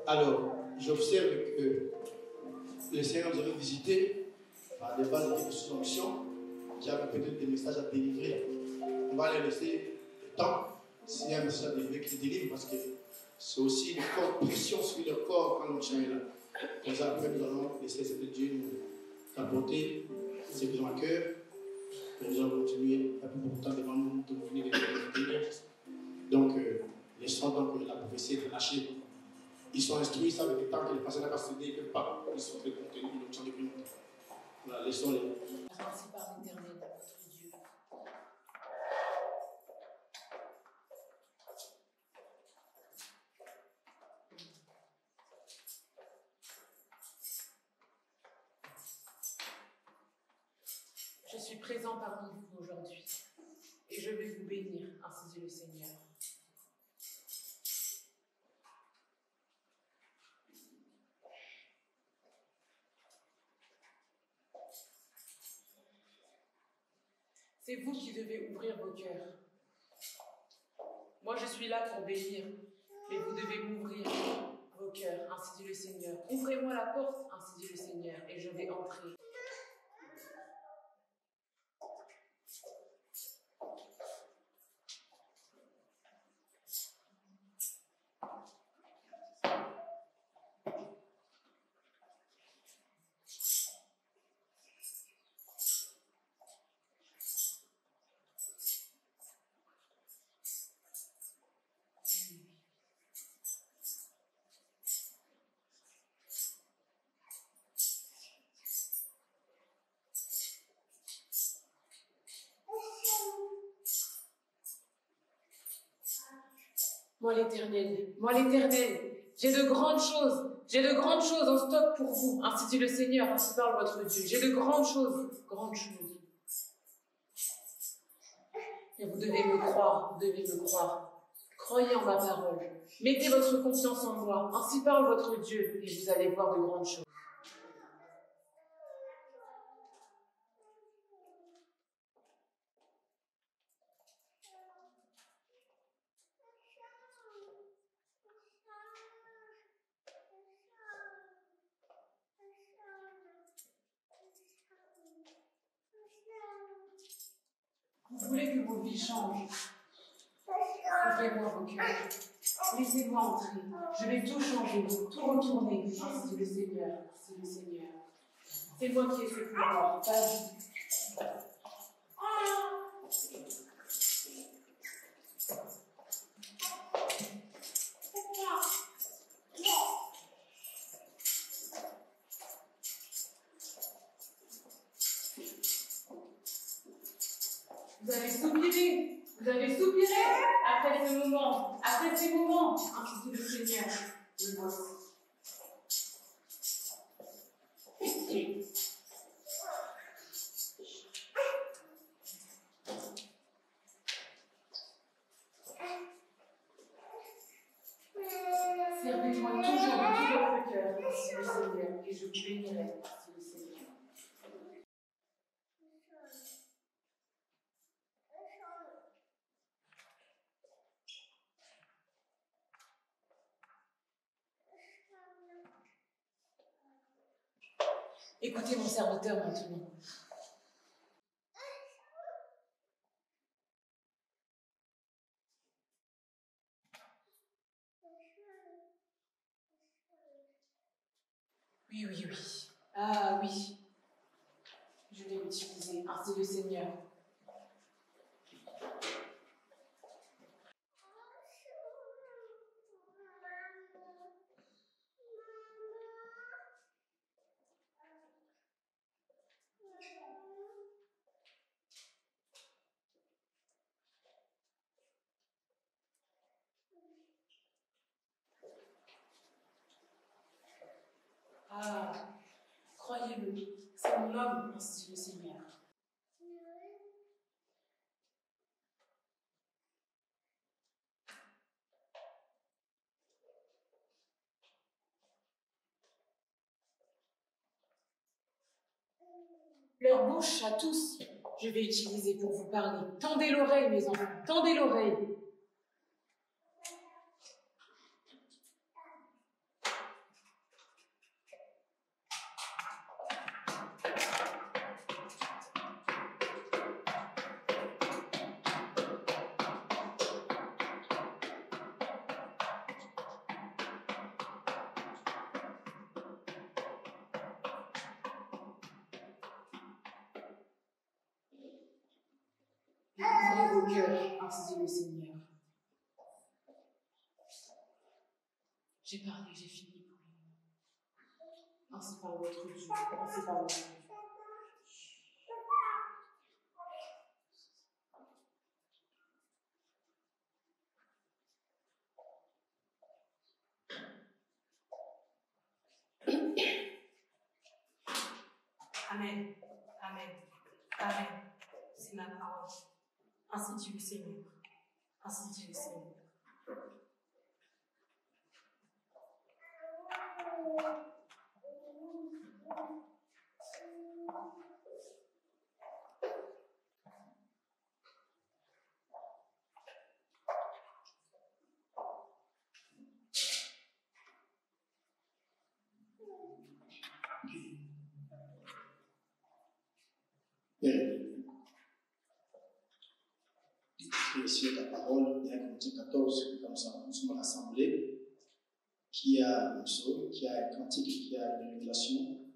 Alors, j'observe que le Seigneur nous avait visité par des bases de sous mission. J'avais peut-être des messages à délivrer. On va les laisser le temps. S'il y a un message à délivrer, qu'il délivre, parce que c'est aussi le corps, pression sur le corps quand le tient est là. Comme ça, après, nous allons laisser cet Dieu nous apporter ses besoins à cœur. Et nous allons continuer. Il n'y a plus beaucoup de temps devant nous de venir les tenir. Donc, laissons donc la prophétie être lâchée. Ils sont instruits, ils savent le temps que les personnes n'ont pas cédé, ils ne peuvent pas. Ils sont très contenus, ils ne sont depuis longtemps. Voilà, laissons-les. Merci par l'Éternel, notre Dieu. Je suis présent parmi vous aujourd'hui et je vais vous bénir, ainsi dit le Seigneur. C'est vous qui devez ouvrir vos cœurs. Moi, je suis là pour bénir, mais vous devez m'ouvrir vos cœurs, ainsi dit le Seigneur. Ouvrez-moi la porte, ainsi dit le Seigneur, et je vais entrer. Moi l'Éternel, j'ai de grandes choses en stock pour vous, ainsi dit le Seigneur, ainsi parle votre Dieu. J'ai de grandes choses. Et vous devez me croire, Croyez en ma parole. Mettez votre confiance en moi, ainsi parle votre Dieu, et vous allez voir de grandes choses. Vous voulez que vos vies changent? Ouvrez-moi vos cœurs. Laissez-moi entrer. Je vais tout changer, tout retourner. Ainsi dit le Seigneur. C'est le Seigneur. C'est moi qui ai ce pouvoir, pas vous. Vous avez soupiré après ces moments, ainsi dit le Seigneur. Le voici. Servez-moi toujours de tout votre cœur, ainsi dit le Seigneur, et je vous bénirai, ainsi dit le Seigneur. Écoutez mon serviteur maintenant. Oui. Ah oui. Je l'ai utilisé, ainsi le Seigneur. Ah, croyez-le, c'est mon homme, ainsi dit le Seigneur. Leur bouche à tous, je vais utiliser pour vous parler. Tendez l'oreille, mes enfants, tendez l'oreille. cœurs, ainsi dit le Seigneur. J'ai parlé, j'ai fini pour lui. Ainsi parle votre Dieu, ainsi parle votre Dieu. Amen, amen, amen. C'est ma parole. Ainsi dit le Seigneur. Ainsi dit le Seigneur. Père, écrit ici ta parole, dans Corinthiens 14, comme ça, nous sommes rassemblés, qui a un psaume, qui a un cantique, qui a une révélation,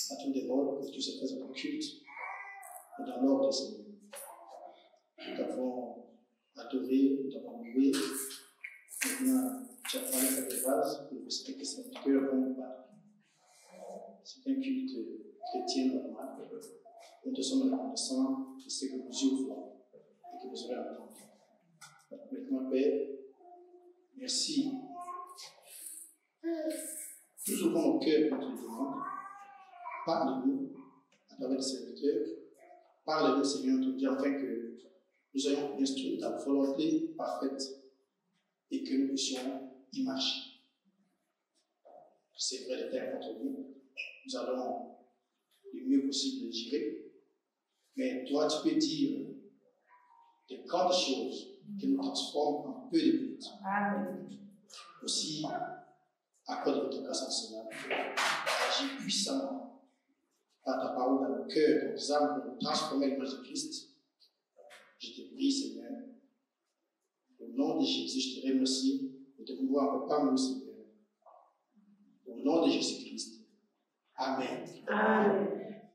à tous des rôles, que tout se fait en culte, et dans l'ordre, Seigneur. Nous t'avons adoré, nous t'avons loué, maintenant, tu as parlé à tes vases, et vous savez que c'est un cœur bon parler. C'est un culte chrétien normal. Nous te sommes reconnaissants de ce que nous ouvrons et que vous aurez entendu. Maintenant, Père, merci. Nous ouvrons nos cœurs pour te demander. Parle-nous à travers les serviteurs. Parle-nous, Seigneur, notre Dieu, afin que nous ayons instruit ta volonté parfaite et que nous puissions y marcher. C'est vrai, le terme contre nous. Nous allons le mieux possible le gérer. Mais toi, tu peux dire de grandes choses qui nous transforment en peu de minutes. Amen. Aussi, accorde ton grâce en cela. Agis puissamment par ta parole dans nos cœurs, dans nos âmes, pour nous transformer à l'image de Christ. Je te prie, Seigneur. Au nom de Jésus, je te remercie de te pouvoir encore parmi nous, Seigneur. Au nom de Jésus-Christ. Amen. Amen.